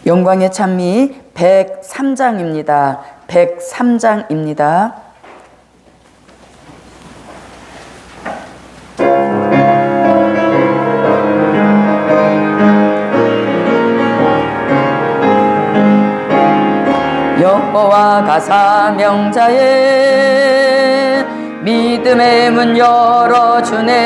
영광의 찬미 103장입니다. 103장입니다. 여호와가 사명자의 믿음의 문 열어주네.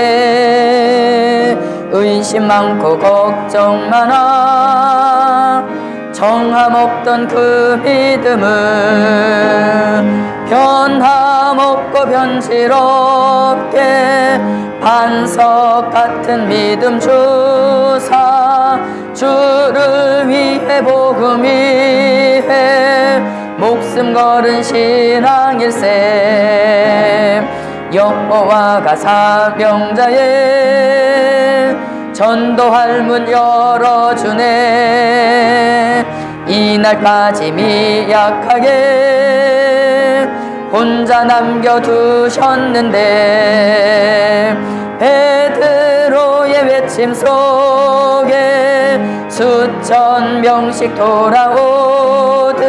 의심 많고 걱정 많아 정함없던 그 믿음은 변함없고 변질없게 반석 같은 믿음 주사 주를 위해 복음 위해 목숨 걸은 신앙일세. 여호와가 사명자의 전도할 문 열어주네. 이날까지 미약하게 혼자 남겨두셨는데 베드로의 외침 속에 수천 명씩 돌아오듯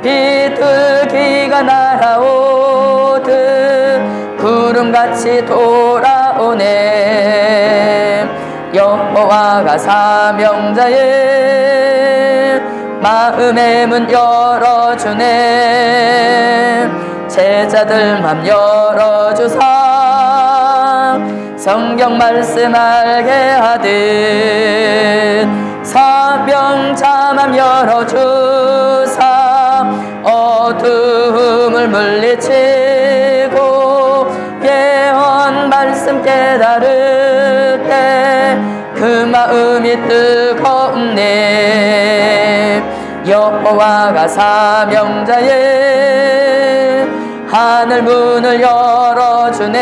비둘기가 날아오듯 구름같이 돌아오네. 여호와가 사명자의 마음의 문 열어주네. 제자들 맘 열어주사 성경 말씀 알게 하듯 사명자 맘 열어주사 어둠을 물리치고 예언 말씀 깨달을 때 그 마음이 뜨겁네. 여호와가 사명자의 하늘 문을 열어주네.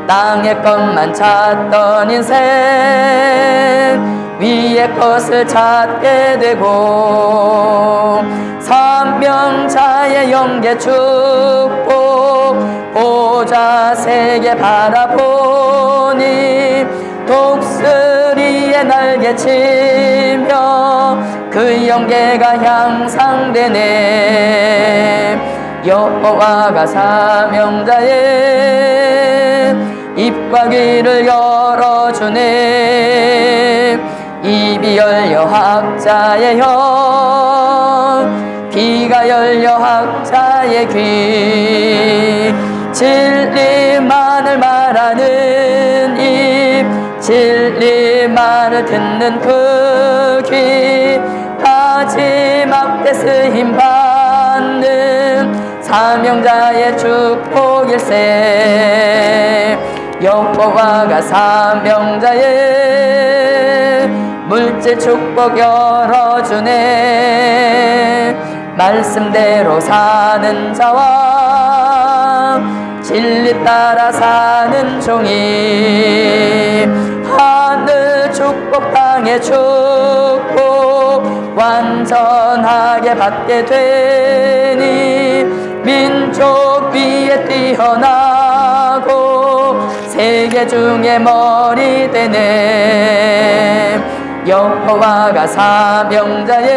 땅의 것만 찾던 인생 위의 것을 찾게 되고 사명자의 영계 축복 보좌 세계 바라보니 독수리의 날개 치며 그 영계가 향상되네. 여호와가 사명자의 입과 귀를 열어주네. 입이 열려 학자의 혀 귀가 열려 학자의 귀 진리만을 말하는 입 진리만을 듣는 그 귀 마지막 때 쓰임 받는 사명자의 축복일세. 여호와가 사명자의 물질 축복 열어주네. 말씀대로 사는 자와 진리 따라 사는 종이 하늘 축복 땅의 축복 완전하게 받게 되니 민족 위에 뛰어나고 세계 중에 머리 되네. 여호와가 사명자의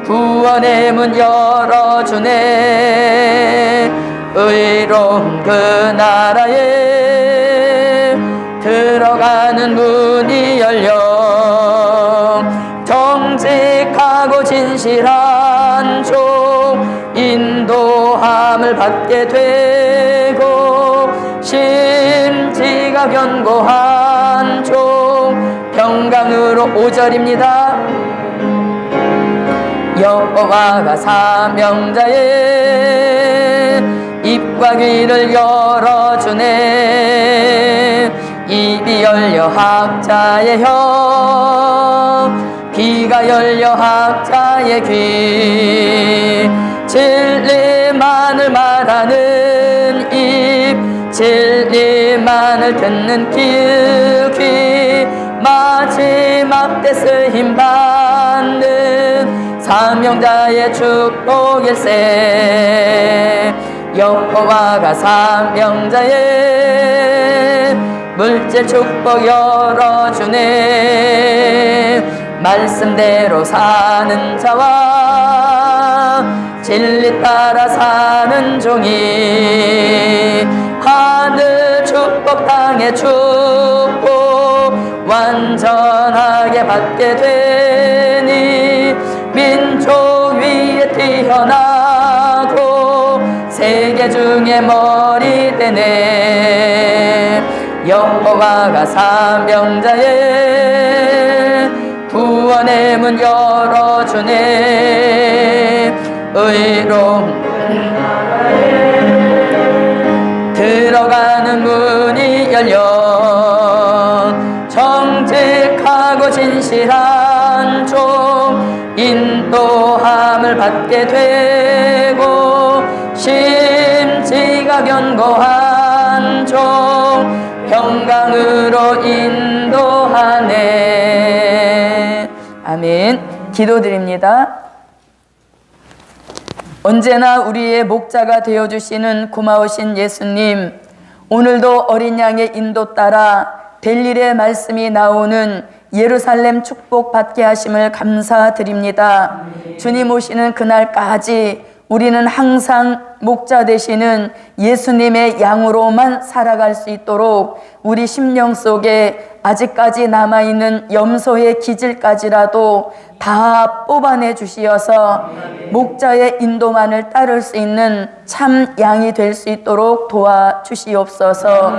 구원의 문 열어주네. 의로운 그 나라에 들어가는 문이 열려 정직하고 진실한 종 인도함을 받게 되고 심지가 견고한 종 평강으로 5절입니다. 여호와가 사명자의 입과 귀를 열어주네. 입이 열려 학자의 혀 귀가 열려 학자의 귀 진리만을 말하는 입 진리만을 듣는 귀 마지막 때 쓰임 받는 사명자의 축복일세. 여호와가 사명자의 물질 축복 열어주네. 말씀대로 사는 자와 진리 따라 사는 종이 하늘 축복 땅의 축복 완전하게 받게 되니 민족 위에 태어나고 세계 중에 머리 되네 여호와가 사명자의 구원의 문 열어주네 의로운 들어가는 문이 열려 정직하고 진실한 종 인도함을 받게 되고 심지가 견고한 종 평강으로 인도하네. 아멘. 기도드립니다. 언제나 우리의 목자가 되어주시는 고마우신 예수님, 오늘도 어린 양의 인도 따라 될 일의 말씀이 나오는 예루살렘 축복 받게 하심을 감사드립니다. 주님 오시는 그날까지 우리는 항상 목자 되시는 예수님의 양으로만 살아갈 수 있도록 우리 심령 속에 아직까지 남아있는 염소의 기질까지라도 다 뽑아내 주시어서 목자의 인도만을 따를 수 있는 참 양이 될 수 있도록 도와주시옵소서.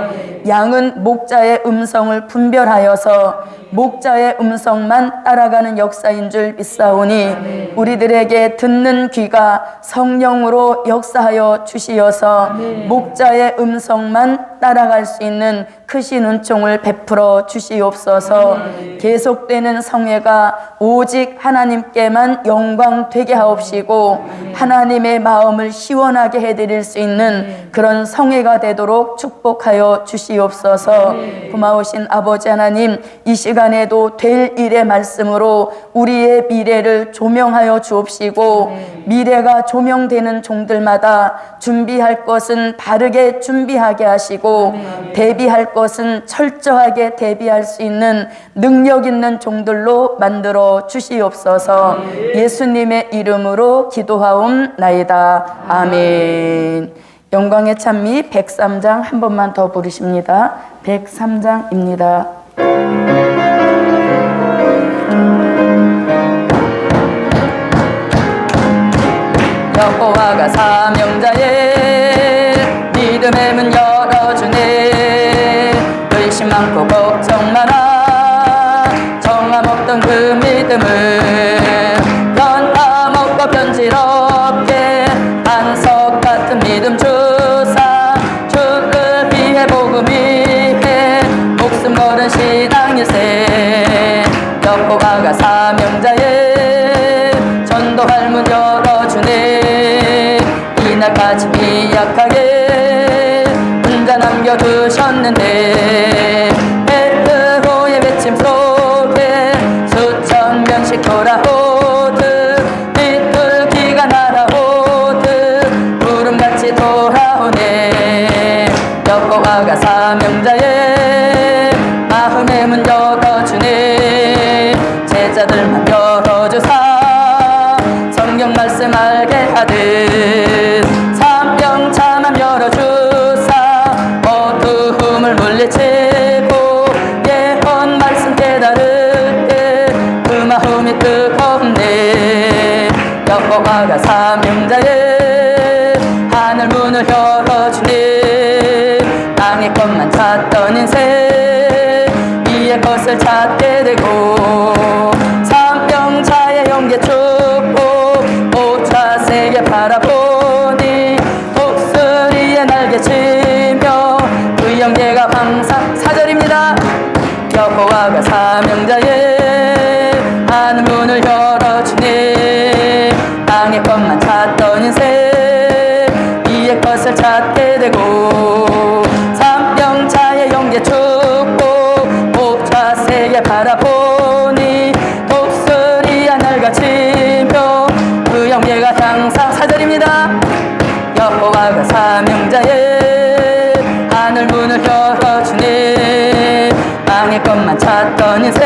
양은 목자의 음성을 분별하여서 목자의 음성만 따라가는 역사인 줄 믿사오니 우리들에게 듣는 귀가 성령으로 역사하여 주시어서 목자의 음성만 따라갈 수 있는 크신 은총을 베풀어 주시옵소서. 계속되는 성회가 오직 하나님께만 영광 되게 하옵시고 하나님의 마음을 시원하게 해드릴 수 있는 그런 성회가 되도록 축복하여 주시옵소서. 고마우신 아버지 하나님, 이 시간에도 될 일의 말씀으로 우리의 미래를 조명하여 주옵시고 미래가 조명되는 종들마다 준비할 것은 바르게 준비하게 하시고 대비할 것은 철저하게 대비할 수 있는 능력 있는 종들로 만들어 주시옵소서. 예수님의 이름으로 기도하옵나이다. 아멘. 영광의 찬미 103장 한 번만 더 부르십니다. 103장입니다. 여호와가 사명자의 믿음의 문 열어주네. 의심 많고 걱정 많아 정함 없던 그 믿음을 변함없고 변질없게 반석 같은 믿음 주사 주를 위해 복음 위해 목숨 걸은 신앙일세. 여호와가 사명자의 전도할 문 열어주네. 이날까지 미약하게 혼자 남겨두셨는데 베드로의 외침 속에 수천 명씩 돌아오듯 비둘기가 날아오듯 구름같이 돌아오네. 여호와가 사명자의 마음의 문 열어주네. 제자들만 열어주사 성경 말씀 알게 하듯 삼병참함 열어주사 어두움을 물리치고 예언 말씀 깨달을 때 그 마음이 뜨겁네. 여호와가 사명자의 하늘 문을 열어주네. 땅의 것만 찾던 인생 위의 것을 찾게 되고 삼병자의 영계 축복 오차 세계 바라보니 독수리의 날개치며 그 영계가 항상 사절입니다. 여호와가 사명자의 하늘 문을 열어주네. 땅의 것만 찾던 인생 위의 것을 찾게 되고 삼병자의 영계 축복 오차 세계 바라보니 독수리야 날같이며 그 영계가 항상 사절입니다. 여호와가 사명자의 하늘 문을 열어주네. 땅의 것만 찾던 인생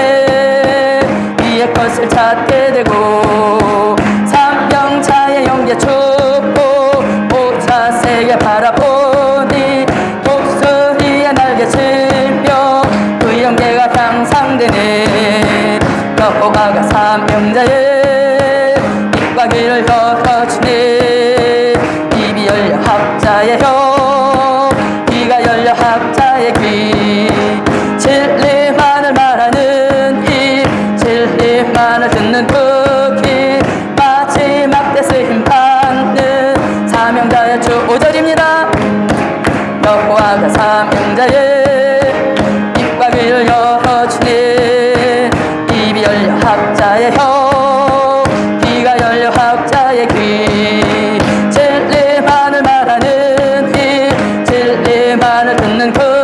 위의 주의 것을 찾게 되고 삼형차의 영계 축복 오차 세계 바라보니 독수리의 날개 치며 그 영계가 향상되네. 여호와가 삼형자의 입과 귀를 열어주네. 입이 열려 학자의 혀 귀가 열려 학자의 귀 진리만을 말하는 입 진리만을 듣는 그 귀 마지막 때 쓰임받는 사명자의 주 5절입니다. 여호와가 사명자의 입과 귀를 열어주네. 입이 열려 학자의 혀 귀가 열려 학자의 귀 진리만을 말하는 입 진리만을 듣는 그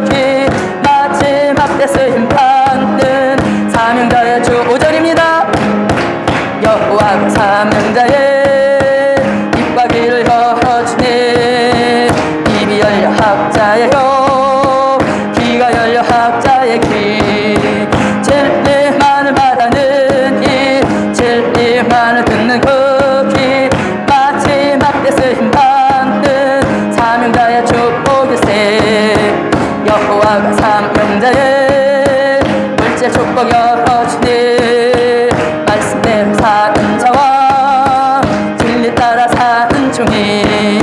귀 마지막 때 쓰임받는 사명자의 주 5절입니다. 여호와가 사명자의 입과 귀를 열어주네. 입이 열려 학자의 혀 귀가 열려 학자의 귀 진리만을 말하는 입 진리만을 듣는 그 귀 마지막 때 쓰임받는 사명자의 축복일세. 여호와가 사명자의 물질 축복 열어주네. 말씀대로 사는 자와 진리 따라 사는 종이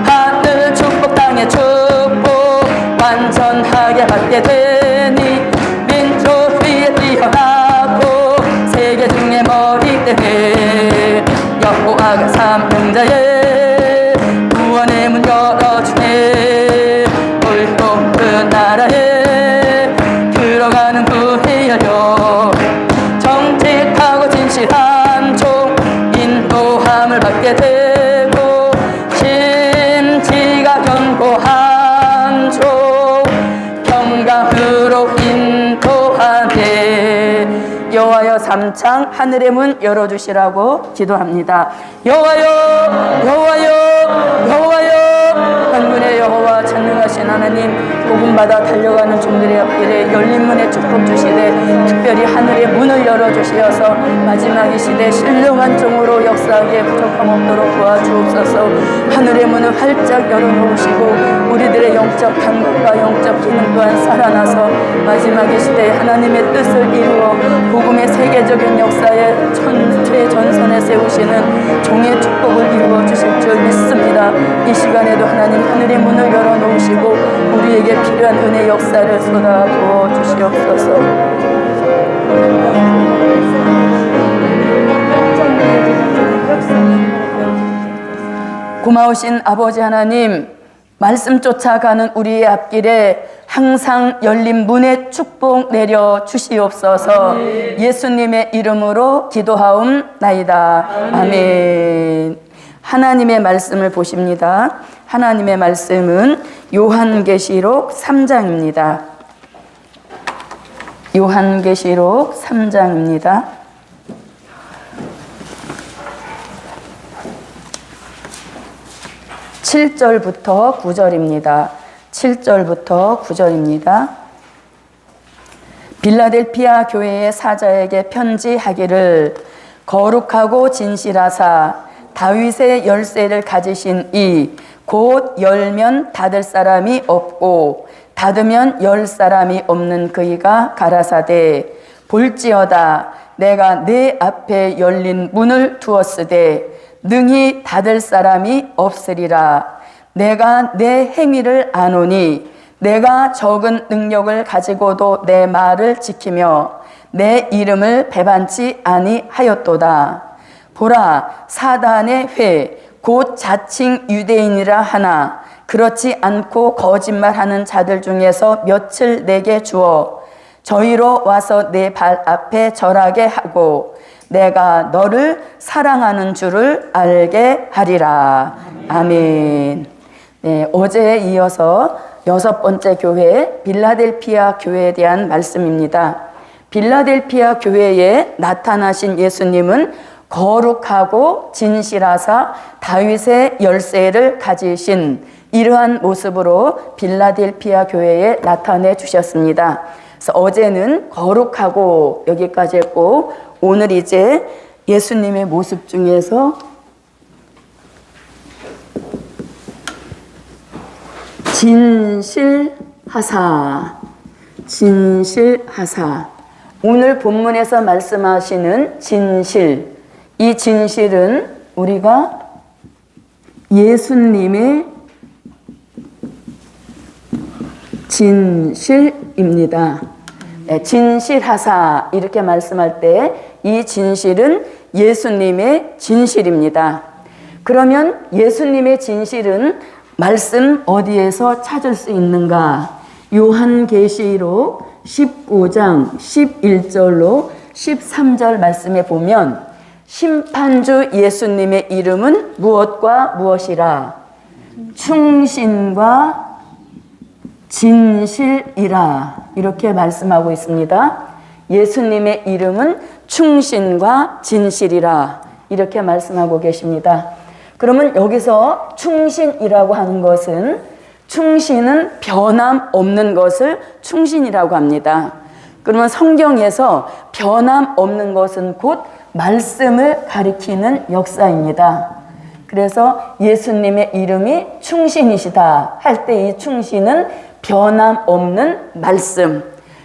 하늘 축복 땅의 축복 완전하게 받게 되니 민족 위에 뛰어나고 세계 중에 머리 되네. 여호와가 삼명자의 구원의 문 열어주네. 물고 그 나라에 들어가는 구이 열려 정직하고 진실한 종 인도함을 받게 되고 심지가 견고한 종 평강으로 인도하네. 여호와여 삼창 하늘의 문 열어주시라고 기도합니다. 여호와여 여호와여 여호와여 한군의 여호와 전능하신 하나님 복음받아 달려가는 종들의 앞길에 열린 문에 축복 주시되 특별히 하늘의 문을 열어주시어서 마지막 이 시대 신령한 종으로 역사하기에 부족함 없도록 도와주옵소서. 하늘의 문을 활짝 열어놓으시고 우리들의 영적 감각과 영적 기능 또한 살아나서 마지막 이 시대에 하나님의 뜻을 이루어 복음의 세계적인 역사에 최전선에 세우시는 종의 축복을 이루어 주실 줄 믿습니다. 이 시간에도 하나님 하늘의 문을 열어놓으시고 우리에게 필요한 은혜 역사를 쏟아부어 주시옵소서. 고마우신 아버지 하나님, 말씀 쫓아가는 우리의 앞길에 항상 열린 문의 축복 내려 주시옵소서. 예수님의 이름으로 기도하옵나이다. 아멘. 하나님의 말씀을 보십니다. 하나님의 말씀은 요한계시록 3장입니다. 요한계시록 3장입니다. 7절부터 9절입니다. 7절부터 9절입니다. 빌라델피아 교회의 사자에게 편지하기를 거룩하고 진실하사 다윗의 열쇠를 가지신 이 곧 열면 닫을 사람이 없고 닫으면 열 사람이 없는 그이가 가라사대 볼지어다 내가 내 앞에 열린 문을 두었으되 능히 닫을 사람이 없으리라. 내가 내 행위를 아노니 내가 적은 능력을 가지고도 내 말을 지키며 내 이름을 배반치 아니하였도다. 보라, 사단의 회 곧 자칭 유대인이라 하나 그렇지 않고 거짓말하는 자들 중에서 몇을 내게 주어 저희로 와서 내 발 앞에 절하게 하고 내가 너를 사랑하는 줄을 알게 하리라. 아멘. 네, 어제에 이어서 6번째 교회 빌라델피아 교회에 대한 말씀입니다. 빌라델피아 교회에 나타나신 예수님은 거룩하고 진실하사 다윗의 열쇠를 가지신 이러한 모습으로 빌라델피아 교회에 나타내 주셨습니다. 그래서 어제는 거룩하고 여기까지 했고, 오늘 이제 예수님의 모습 중에서 진실하사, 진실하사. 오늘 본문에서 말씀하시는 진실, 이 진실은 우리가 예수님의 진실입니다. 진실하사 이렇게 말씀할 때 이 진실은 예수님의 진실입니다. 그러면 예수님의 진실은 말씀 어디에서 찾을 수 있는가? 요한계시록 19장 11절로 13절 말씀에 보면 심판주 예수님의 이름은 무엇과 무엇이라? 충신과 진실이라 이렇게 말씀하고 있습니다. 예수님의 이름은 충신과 진실이라 이렇게 말씀하고 계십니다. 그러면 여기서 충신이라고 하는 것은, 충신은 변함없는 것을 충신이라고 합니다. 그러면 성경에서 변함없는 것은 곧 말씀을 가리키는 역사입니다. 그래서 예수님의 이름이 충신이시다 할 때 이 충신은 변함없는 말씀.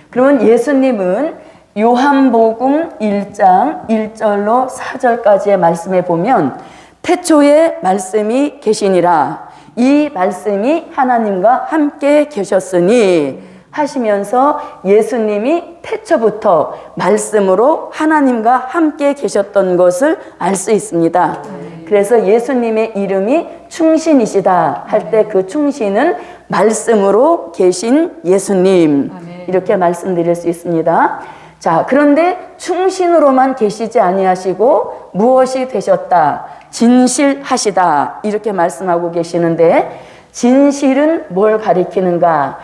그러면 예수님은 요한복음 1장 1절로 4절까지의 말씀에 보면 태초에 말씀이 계시니라, 이 말씀이 하나님과 함께 계셨으니 하시면서 예수님이 태초부터 말씀으로 하나님과 함께 계셨던 것을 알 수 있습니다. 그래서 예수님의 이름이 충신이시다 할 때 그 충신은 말씀으로 계신 예수님, 이렇게 말씀드릴 수 있습니다. 자, 그런데 충신으로만 계시지 아니하시고 무엇이 되셨다? 진실하시다 이렇게 말씀하고 계시는데, 진실은 뭘 가리키는가?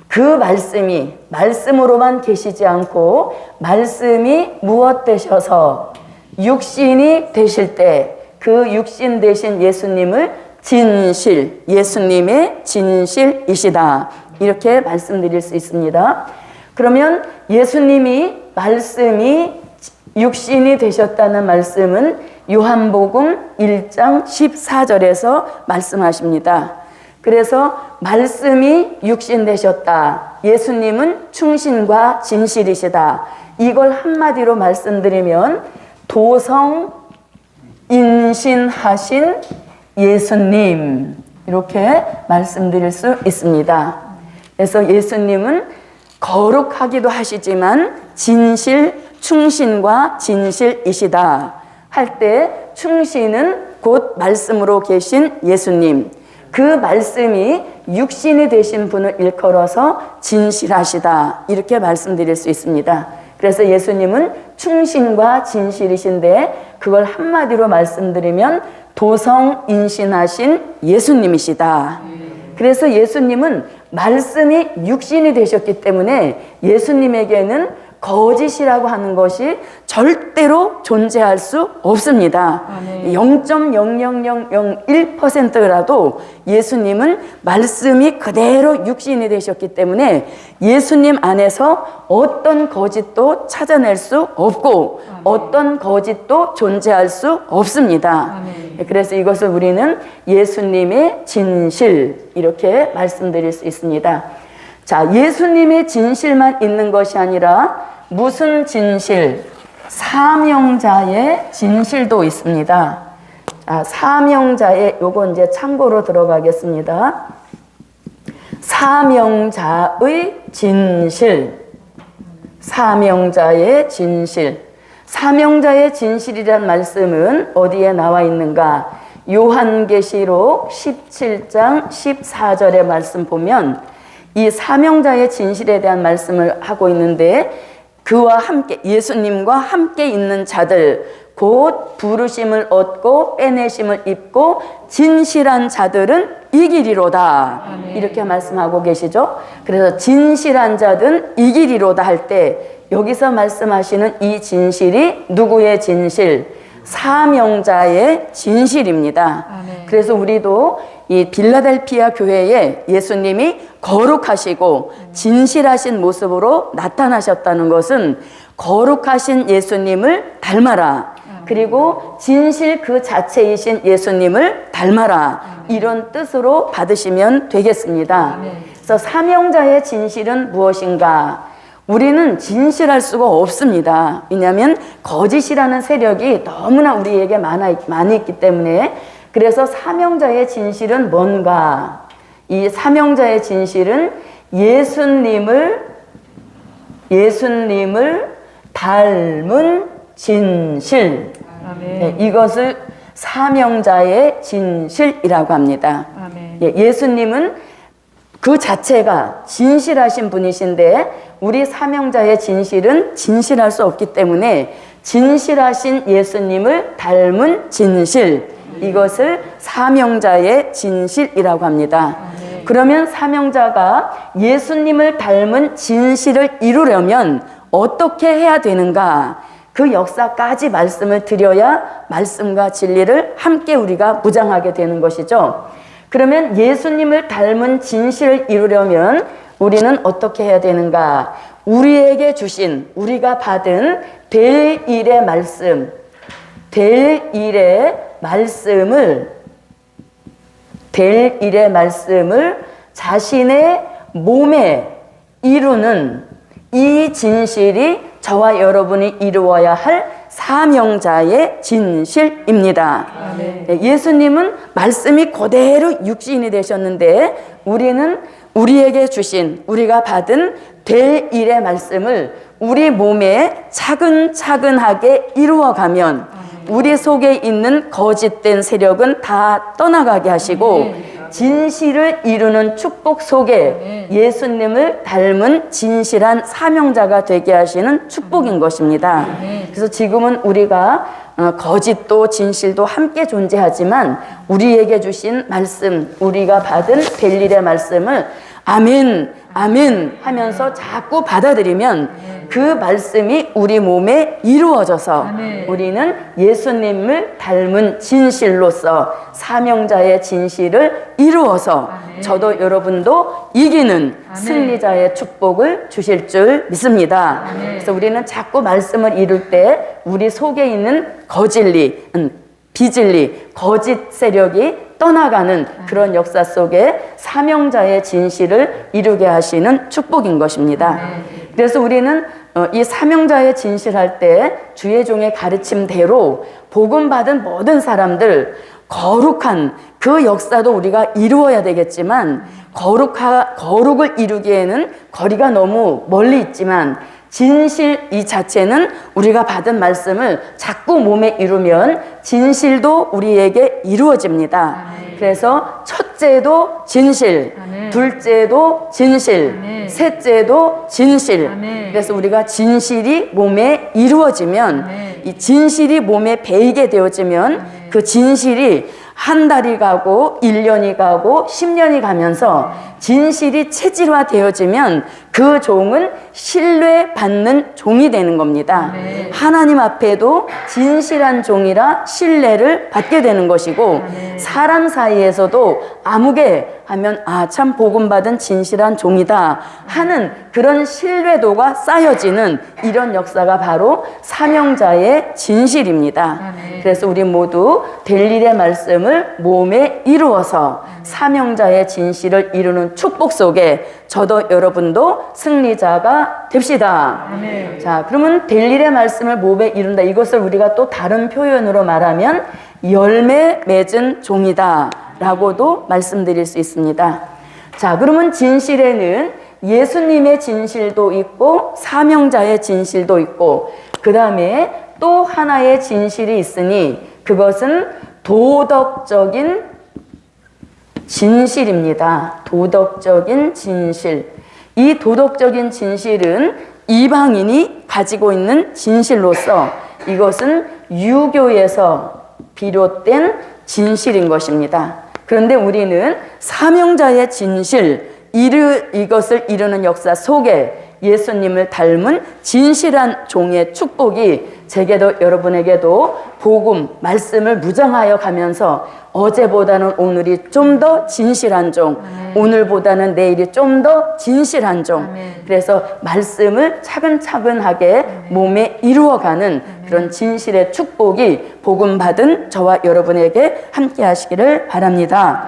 그 말씀이 말씀으로만 계시지 않고 말씀이 무엇 되셔서 육신이 되실 때 그 육신 되신 예수님을 진실, 예수님의 진실이시다 이렇게 말씀드릴 수 있습니다. 그러면 예수님이 말씀이 육신이 되셨다는 말씀은 요한복음 1장 14절에서 말씀하십니다. 그래서 말씀이 육신 되셨다, 예수님은 충신과 진실이시다, 이걸 한마디로 말씀드리면 도성 인신하신 예수님 이렇게 말씀드릴 수 있습니다. 그래서 예수님은 거룩하기도 하시지만 진실, 충신과 진실이시다 할 때 충신은 곧 말씀으로 계신 예수님, 그 말씀이 육신이 되신 분을 일컬어서 진실하시다 이렇게 말씀드릴 수 있습니다. 그래서 예수님은 충신과 진실이신데 그걸 한마디로 말씀드리면 도성인신하신 예수님이시다. 그래서 예수님은 말씀이 육신이 되셨기 때문에 예수님에게는 거짓이라고 하는 것이 절대로 존재할 수 없습니다. 0.00001%라도 예수님은 말씀이 그대로 육신이 되셨기 때문에 예수님 안에서 어떤 거짓도 찾아낼 수 없고 어떤 거짓도 존재할 수 없습니다. 그래서 이것을 우리는 예수님의 진실 이렇게 말씀드릴 수 있습니다. 자, 예수님의 진실만 있는 것이 아니라 무슨 진실? 사명자의 진실도 있습니다. 자, 사명자의 요거 이제 참고로 들어가겠습니다. 사명자의 진실. 사명자의 진실. 사명자의 진실이란 말씀은 어디에 나와 있는가? 요한계시록 17장 14절의 말씀 보면 이 사명자의 진실에 대한 말씀을 하고 있는데, 그와 함께 예수님과 함께 있는 자들 곧 부르심을 얻고 빼내심을 입고 진실한 자들은 이기리로다. 이렇게 말씀하고 계시죠. 그래서 진실한 자들은 이기리로다 할 때 여기서 말씀하시는 이 진실이 누구의 진실? 사명자의 진실입니다. 아멘. 그래서 우리도 이 빌라델피아 교회에 예수님이 거룩하시고 진실하신 모습으로 나타나셨다는 것은 거룩하신 예수님을 닮아라. 그리고 진실 그 자체이신 예수님을 닮아라. 이런 뜻으로 받으시면 되겠습니다. 그래서 사명자의 진실은 무엇인가? 우리는 진실할 수가 없습니다. 왜냐하면 거짓이라는 세력이 너무나 우리에게 많이 있기 때문에. 그래서 사명자의 진실은 뭔가? 이 사명자의 진실은 예수님을 닮은 진실. 네, 이것을 사명자의 진실이라고 합니다. 예수님은 그 자체가 진실하신 분이신데 우리 사명자의 진실은 진실할 수 없기 때문에 진실하신 예수님을 닮은 진실, 이것을 사명자의 진실이라고 합니다. 그러면 사명자가 예수님을 닮은 진실을 이루려면 어떻게 해야 되는가? 그 역사까지 말씀을 드려야 말씀과 진리를 함께 우리가 무장하게 되는 것이죠. 그러면 예수님을 닮은 진실을 이루려면 우리는 어떻게 해야 되는가? 우리에게 주신, 우리가 받은 될 일의 말씀을 자신의 몸에 이루는 이 진실이 저와 여러분이 이루어야 할 사명자의 진실입니다. 네, 예수님은 말씀이 그대로 육신이 되셨는데 우리는 우리에게 주신, 우리가 받은 될 일의 말씀을 우리 몸에 차근차근하게 이루어가면 우리 속에 있는 거짓된 세력은 다 떠나가게 하시고 진실을 이루는 축복 속에 예수님을 닮은 진실한 사명자가 되게 하시는 축복인 것입니다. 그래서 지금은 우리가 거짓도 진실도 함께 존재하지만 우리에게 주신 말씀, 우리가 받은 될 일의 말씀을 아멘, 아멘 하면서 자꾸 받아들이면 그 말씀이 우리 몸에 이루어져서 우리는 예수님을 닮은 진실로서 사명자의 진실을 이루어서 저도 여러분도 이기는 승리자의 축복을 주실 줄 믿습니다. 그래서 우리는 자꾸 말씀을 이룰 때 우리 속에 있는 비진리, 거짓 세력이 떠나가는 그런 역사 속에 사명자의 진실을 이루게 하시는 축복인 것입니다. 그래서 우리는 이 사명자의 진실할 때 주의 종의 가르침대로 복음 받은 모든 사람들 거룩한 그 역사도 우리가 이루어야 되겠지만 거룩을 이루기에는 거리가 너무 멀리 있지만 진실 이 자체는 우리가 받은 말씀을 자꾸 몸에 이루면 진실도 우리에게 이루어집니다. 그래서 첫째도 진실, 둘째도 진실, 셋째도 진실. 그래서 우리가 진실이 몸에 이루어지면 이 진실이 몸에 배이게 되어지면 그 진실이 한 달이 가고 1년이 가고 10년이 가면서 진실이 체질화되어지면 그 종은 신뢰받는 종이 되는 겁니다. 하나님 앞에도 진실한 종이라 신뢰를 받게 되는 것이고 사람 사이에서도 아무개 하면 참 복음받은 진실한 종이다 하는 그런 신뢰도가 쌓여지는 이런 역사가 바로 사명자의 진실입니다. 그래서 우리 모두 될 일의 말씀을 몸에 이루어서 사명자의 진실을 이루는 축복 속에 저도 여러분도 승리자가 됩시다. 자, 그러면 될 일의 말씀을 몸에 이룬다. 이것을 우리가 또 다른 표현으로 말하면 열매 맺은 종이다 라고도 말씀드릴 수 있습니다. 자, 그러면 진실에는 예수님의 진실도 있고 사명자의 진실도 있고 그 다음에 또 하나의 진실이 있으니 그것은 도덕적인 진실입니다. 도덕적인 진실. 이 도덕적인 진실은 이방인이 가지고 있는 진실로서 이것은 유교에서 비롯된 진실인 것입니다. 그런데 우리는 사명자의 진실, 이것을 이루는 역사 속에 예수님을 닮은 진실한 종의 축복이 제게도 여러분에게도 복음, 말씀을 무장하여 가면서 어제보다는 오늘이 좀 더 진실한 종, 오늘보다는 내일이 좀 더 진실한 종. 그래서 말씀을 차근차근하게 몸에 이루어가는 그런 진실의 축복이 복음 받은 저와 여러분에게 함께 하시기를 바랍니다.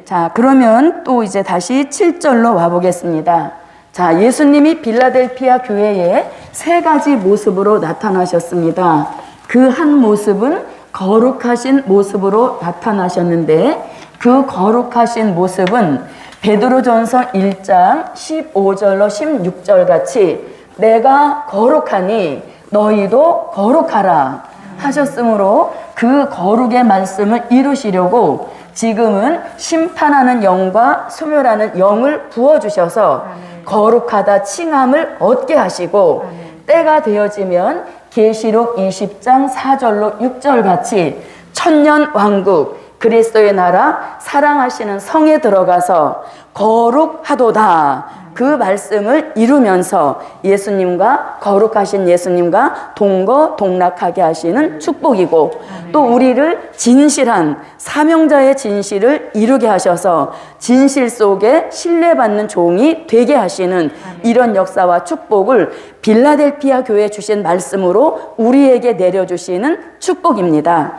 자, 그러면 또 이제 다시 7절로 와보겠습니다. 자, 예수님이 빌라델피아 교회에 세 가지 모습으로 나타나셨습니다. 그 한 모습은 거룩하신 모습으로 나타나셨는데, 그 거룩하신 모습은 베드로전서 1장 15절로 16절 같이 내가 거룩하니 너희도 거룩하라 하셨으므로 그 거룩의 말씀을 이루시려고 지금은 심판하는 영과 소멸하는 영을 부어주셔서 거룩하다 칭함을 얻게 하시고, 때가 되어지면 계시록 20장 4절로 6절 같이 천년 왕국 그리스도의 나라 사랑하시는 성에 들어가서 거룩하도다 그 말씀을 이루면서 예수님과 거룩하신 예수님과 동거동락하게 하시는 축복이고, 또 우리를 진실한 사명자의 진실을 이루게 하셔서 진실 속에 신뢰받는 종이 되게 하시는 이런 역사와 축복을 빌라델피아 교회에 주신 말씀으로 우리에게 내려주시는 축복입니다.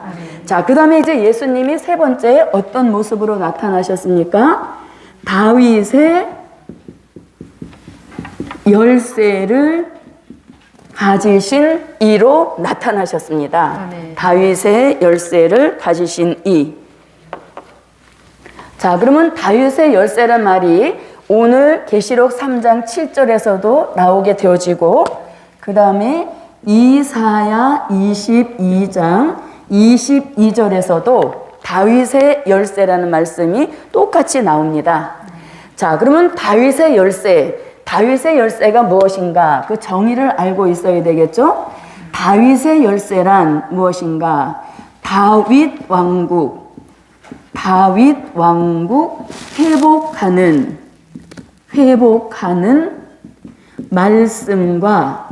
자, 그 다음에 이제 예수님이 세 번째 어떤 모습으로 나타나셨습니까? 다윗의 열쇠를 가지신 이로 나타나셨습니다. 다윗의 열쇠를 가지신 이. 자, 그러면 다윗의 열쇠란 말이 오늘 계시록 3장 7절에서도 나오게 되어지고, 그 다음에 이사야 22장 22절에서도 다윗의 열쇠라는 말씀이 똑같이 나옵니다. 자, 그러면 다윗의 열쇠가 무엇인가? 그 정의를 알고 있어야 되겠죠? 다윗의 열쇠란 무엇인가? 다윗 왕국 회복하는 말씀과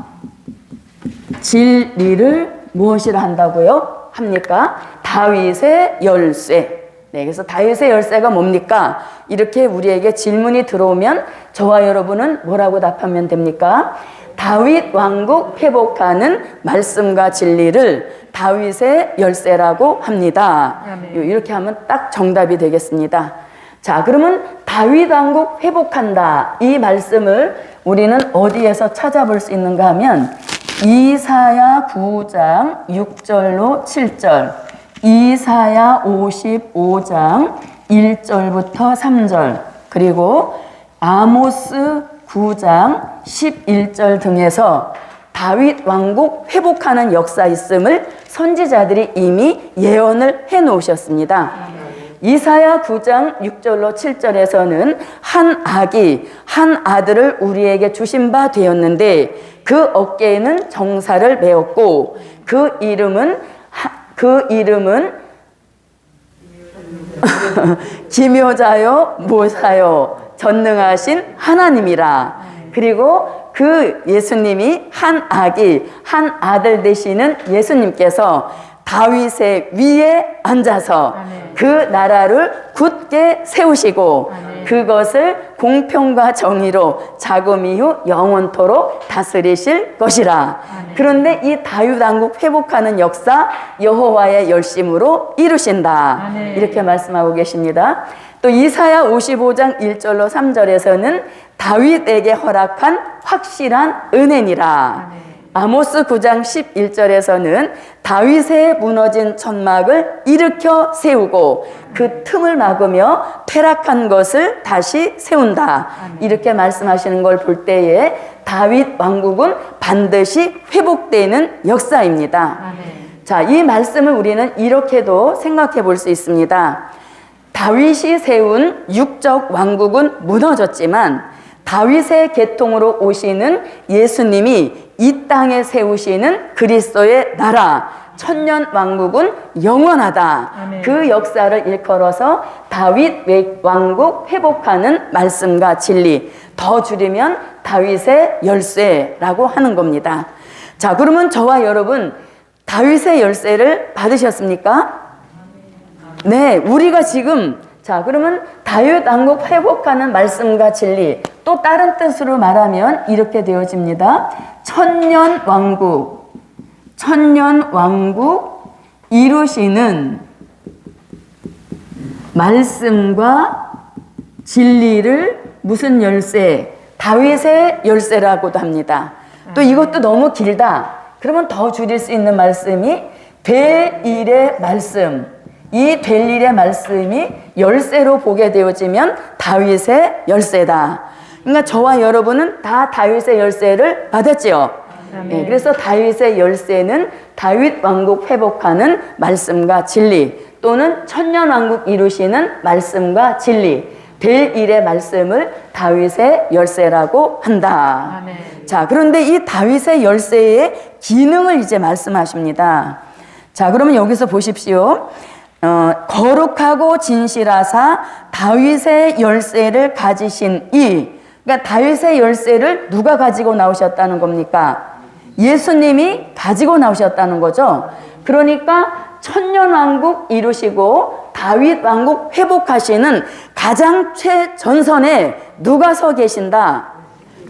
진리를 무엇이라 한다고요? 합니까? 다윗의 열쇠. 네, 그래서 다윗의 열쇠가 뭡니까? 이렇게 우리에게 질문이 들어오면 저와 여러분은 뭐라고 답하면 됩니까? 다윗 왕국 회복하는 말씀과 진리를 다윗의 열쇠라고 합니다. 이렇게 하면 딱 정답이 되겠습니다. 자, 그러면 다윗 왕국 회복한다 이 말씀을 우리는 어디에서 찾아볼 수 있는가 하면 이사야 9장 6절로 7절, 이사야 55장 1절부터 3절, 그리고 아모스 9장 11절 등에서 다윗 왕국 회복하는 역사 있음을 선지자들이 이미 예언을 해 놓으셨습니다. 이사야 9장 6절로 7절에서는 한 아기, 한 아들을 우리에게 주신 바 되었는데 그 어깨에는 정사를 메었고 그 이름은 기묘자요 모사요 전능하신 하나님이라. 그리고 그 예수님이 한 아기, 한 아들 되시는 예수님께서 다윗의 위에 앉아서 그 나라를 굳게 세우시고 그것을 공평과 정의로 자금 이후 영원토록 다스리실 것이라. 그런데 이 다윗 왕국 회복하는 역사 여호와의 열심으로 이루신다. 이렇게 말씀하고 계십니다. 또 이사야 55장 1절로 3절에서는 다윗에게 허락한 확실한 은혜니라. 아모스 9장 11절에서는 다윗의 무너진 천막을 일으켜 세우고 그 틈을 막으며 퇴락한 것을 다시 세운다. 이렇게 말씀하시는 걸 볼 때에 다윗 왕국은 반드시 회복되는 역사입니다. 자, 이 말씀을 우리는 이렇게도 생각해 볼 수 있습니다. 다윗이 세운 육적 왕국은 무너졌지만 다윗의 계통으로 오시는 예수님이 이 땅에 세우시는 그리스도의 나라 천년 왕국은 영원하다. 그 역사를 일컬어서 다윗 왕국 회복하는 말씀과 진리, 더 줄이면 다윗의 열쇠라고 하는 겁니다. 자, 그러면 저와 여러분 다윗의 열쇠를 받으셨습니까? 네, 우리가 지금 자, 그러면 다윗 왕국 회복하는 말씀과 진리, 또 다른 뜻으로 말하면 이렇게 되어집니다. 천년 왕국 이루시는 말씀과 진리를 무슨 열쇠? 다윗의 열쇠라고도 합니다. 또 이것도 너무 길다. 그러면 더 줄일 수 있는 말씀이 될 일의 말씀. 이 될 일의 말씀이 열쇠로 보게 되어지면 다윗의 열쇠다. 그러니까 저와 여러분은 다 다윗의 열쇠를 받았지요. 네, 그래서 다윗의 열쇠는 다윗 왕국 회복하는 말씀과 진리, 또는 천년 왕국 이루시는 말씀과 진리, 될 일의 말씀을 다윗의 열쇠라고 한다. 아멘. 자, 그런데 이 다윗의 열쇠의 기능을 이제 말씀하십니다. 자, 그러면 여기서 보십시오. 거룩하고 진실하사 다윗의 열쇠를 가지신 그러니까 다윗의 열쇠를 누가 가지고 나오셨다는 겁니까? 예수님이 가지고 나오셨다는 거죠. 그러니까 천년왕국 이루시고 다윗 왕국 회복하시는 가장 최전선에 누가 서 계신다?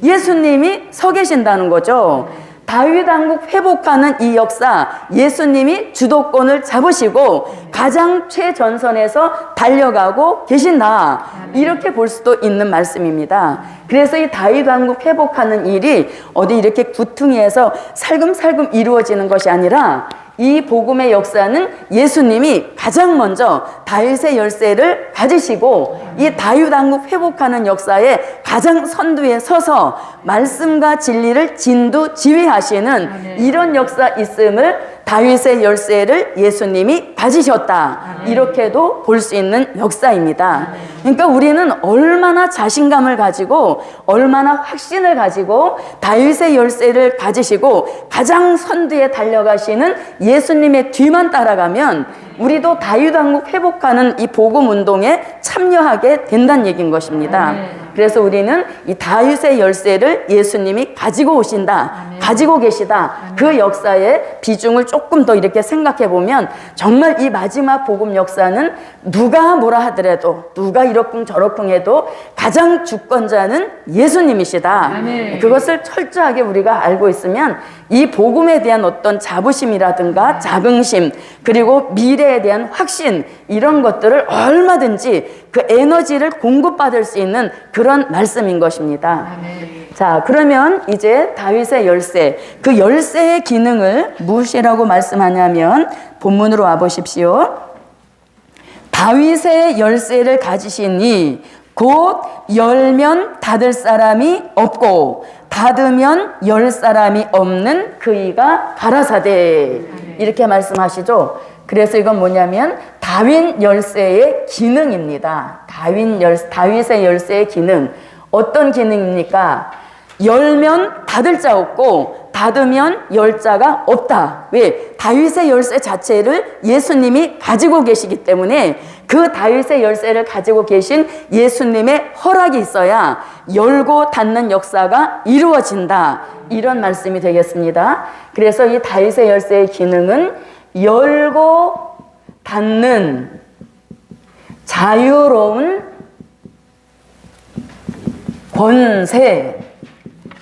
예수님이 서 계신다는 거죠. 다윗 왕국 회복하는 이 역사, 예수님이 주도권을 잡으시고 가장 최전선에서 달려가고 계신다. 이렇게 볼 수도 있는 말씀입니다. 그래서 이 다윗 왕국 회복하는 일이 어디 이렇게 구퉁이에서 살금살금 이루어지는 것이 아니라 이 복음의 역사는 예수님이 가장 먼저 다윗의 열쇠를 가지시고 이 다윗 왕국 회복하는 역사에 가장 선두에 서서 말씀과 진리를 진두지휘하시는 이런 역사 있음을 다윗의 열쇠를 예수님이 가지셨다. 이렇게도 볼 수 있는 역사입니다. 그러니까 우리는 얼마나 자신감을 가지고 얼마나 확신을 가지고 다윗의 열쇠를 가지시고 가장 선두에 달려가시는 예수님의 뒤만 따라가면 우리도 다윗 왕국 회복하는 이 복음 운동에 참여하게 된다는 얘기인 것입니다. 그래서 우리는 이 다윗의 열쇠를 예수님이 가지고 오신다, 가지고 계시다. 그 역사의 비중을 조금 더 이렇게 생각해 보면 정말 이 마지막 복음 역사는 누가 뭐라 하더라도, 누가 이렇쿵 저렇쿵 해도 가장 주권자는 예수님이시다. 그것을 철저하게 우리가 알고 있으면 이 복음에 대한 어떤 자부심이라든가 자긍심, 그리고 미래에 대한 확신, 이런 것들을 얼마든지 그 에너지를 공급받을 수 있는 그런 말씀인 것입니다. 자, 그러면 이제 다윗의 열쇠, 그 열쇠의 기능을 무엇이라고 말씀하냐면 본문으로 와보십시오. 다윗의 열쇠를 가지시니 곧 열면 닫을 사람이 없고 닫으면 열 사람이 없는 그이가 가라사대. 이렇게 말씀하시죠. 그래서 이건 뭐냐면 다윗 열쇠의 기능입니다. 다윗의 열쇠의 기능. 어떤 기능입니까? 열면 닫을 자 없고 닫으면 열 자가 없다. 왜? 다윗의 열쇠 자체를 예수님이 가지고 계시기 때문에 그 다윗의 열쇠를 가지고 계신 예수님의 허락이 있어야 열고 닫는 역사가 이루어진다. 이런 말씀이 되겠습니다. 그래서 이 다윗의 열쇠의 기능은 열고 닫는 자유로운 권세,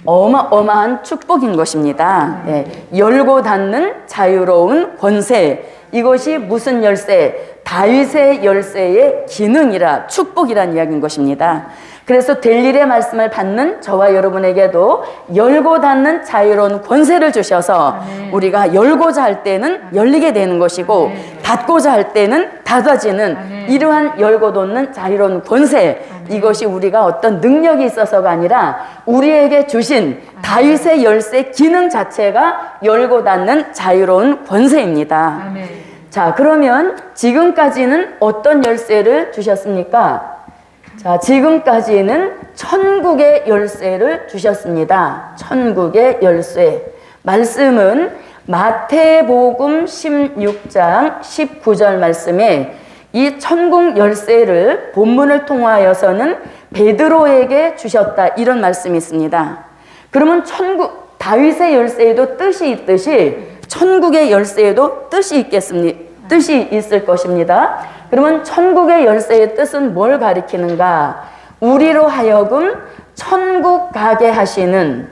어마어마한 축복인 것입니다. 네. 열고 닫는 자유로운 권세, 이것이 무슨 열쇠? 다윗의 열쇠의 기능이라, 축복이란 이야기인 것입니다. 그래서 될 일의 말씀을 받는 저와 여러분에게도 열고 닫는 자유로운 권세를 주셔서 우리가 열고자 할 때는 열리게 되는 것이고 닫고자 할 때는 닫아지는 이러한 열고 닫는 자유로운 권세, 이것이 우리가 어떤 능력이 있어서가 아니라 우리에게 주신 다윗의 열쇠 기능 자체가 열고 닫는 자유로운 권세입니다. 자, 그러면 지금까지는 어떤 열쇠를 주셨습니까? 자, 지금까지는 천국의 열쇠를 주셨습니다. 천국의 열쇠. 말씀은 마태복음 16장 19절 말씀에 이 천국 열쇠를 본문을 통하여서는 베드로에게 주셨다, 이런 말씀이 있습니다. 그러면 다윗의 열쇠에도 뜻이 있듯이 천국의 열쇠에도 뜻이 있을 것입니다. 그러면 천국의 열쇠의 뜻은 뭘 가리키는가? 우리로 하여금 천국 가게 하시는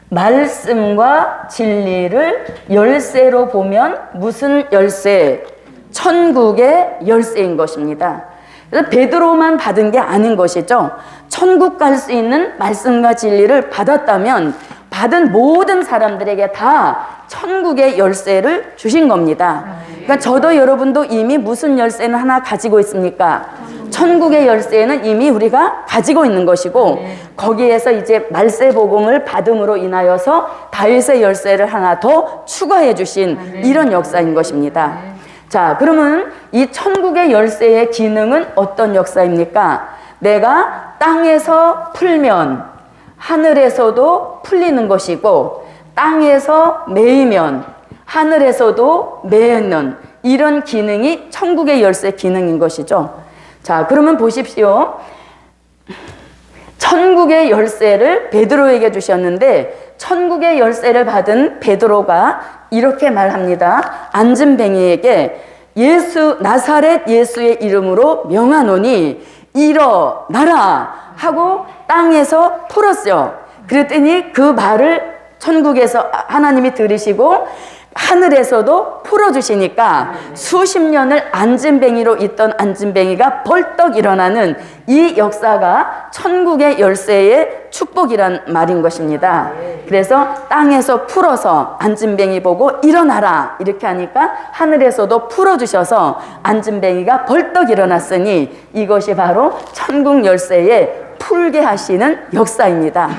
말씀과 진리를 열쇠로 보면 무슨 열쇠? 천국의 열쇠인 것입니다. 그래서 베드로만 받은 게 아닌 것이죠. 천국 갈 수 있는 말씀과 진리를 받았다면 받은 모든 사람들에게 다 천국의 열쇠를 주신 겁니다. 그러니까 저도 여러분도 이미 무슨 열쇠는 하나 가지고 있습니까? 천국의 열쇠는 이미 우리가 가지고 있는 것이고, 거기에서 이제 말세복음을 받음으로 인하여서 다윗의 열쇠를 하나 더 추가해 주신 이런 역사인 것입니다. 자, 그러면 이 천국의 열쇠의 기능은 어떤 역사입니까? 내가 땅에서 풀면 하늘에서도 풀리는 것이고, 땅에서 매이면 하늘에서도 매는, 이런 기능이 천국의 열쇠 기능인 것이죠. 자, 그러면 보십시오. 천국의 열쇠를 베드로에게 주셨는데, 천국의 열쇠를 받은 베드로가 이렇게 말합니다. 안진뱅이에게 나사렛 예수의 이름으로 명하노니 일어나라 하고 땅에서 풀었어요. 그랬더니 그 말을 천국에서 하나님이 들으시고 하늘에서도 풀어주시니까 수십 년을 안진뱅이로 있던 안진뱅이가 벌떡 일어나는 이 역사가 천국의 열쇠의 축복이란 말인 것입니다. 그래서 땅에서 풀어서 안진뱅이 보고 일어나라 이렇게 하니까 하늘에서도 풀어주셔서 안진뱅이가 벌떡 일어났으니 이것이 바로 천국 열쇠의 풀게 하시는 역사입니다.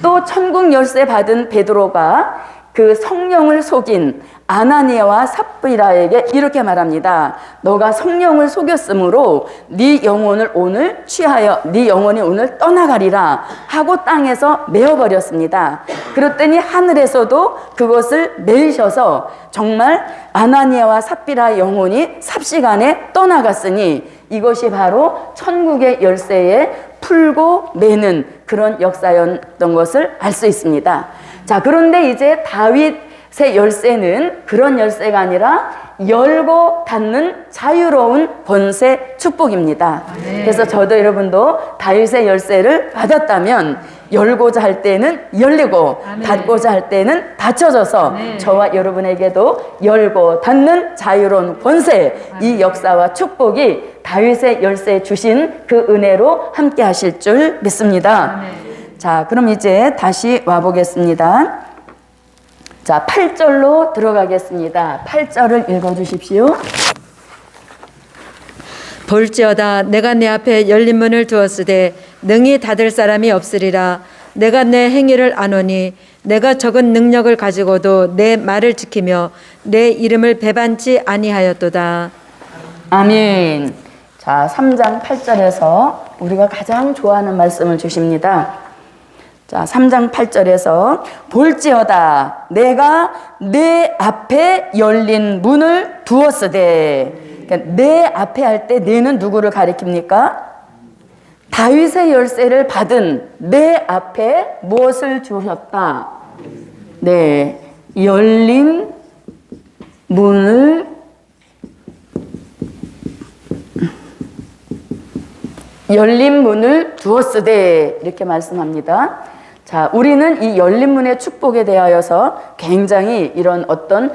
또 천국 열쇠 받은 베드로가 그 성령을 속인 아나니아와 삽비라에게 이렇게 말합니다. 너가 성령을 속였으므로 네 영혼을 오늘 취하여 네 영혼이 오늘 떠나가리라 하고 땅에서 메어버렸습니다. 그랬더니 하늘에서도 그것을 메이셔서 정말 아나니아와 삽비라의 영혼이 삽시간에 떠나갔으니 이것이 바로 천국의 열쇠에 풀고 매는 그런 역사였던 것을 알 수 있습니다. 자, 그런데 이제 다윗의 열쇠는 그런 열쇠가 아니라 열고 닫는 자유로운 권세 축복입니다. 그래서 저도 여러분도 다윗의 열쇠를 받았다면 열고자 할 때는 열리고 닫고자 할 때는 닫혀져서 저와 여러분에게도 열고 닫는 자유로운 권세, 이 역사와 축복이 다윗의 열쇠 주신 그 은혜로 함께 하실 줄 믿습니다. 자, 그럼 이제 다시 와보겠습니다. 자, 8절로 들어가겠습니다. 8절을 읽어주십시오. 볼지어다 내가 내 앞에 열린 문을 두었으되 능히 닫을 사람이 없으리라. 내가 내 행위를 아노니 내가 적은 능력을 가지고도 내 말을 지키며 내 이름을 배반치 아니하였도다. 아멘. 자, 3장 8절에서 우리가 가장 좋아하는 말씀을 주십니다. 자, 3장 8절에서 볼지어다 내가 내 앞에 열린 문을 두었으되, 그러니까 내 앞에 할 때 내는 누구를 가리킵니까? 다윗의 열쇠를 받은 내 앞에 무엇을 주셨다? 네, 열린 문을 두었으되 이렇게 말씀합니다. 자, 우리는 이 열린 문의 축복에 대하여서 굉장히 이런 어떤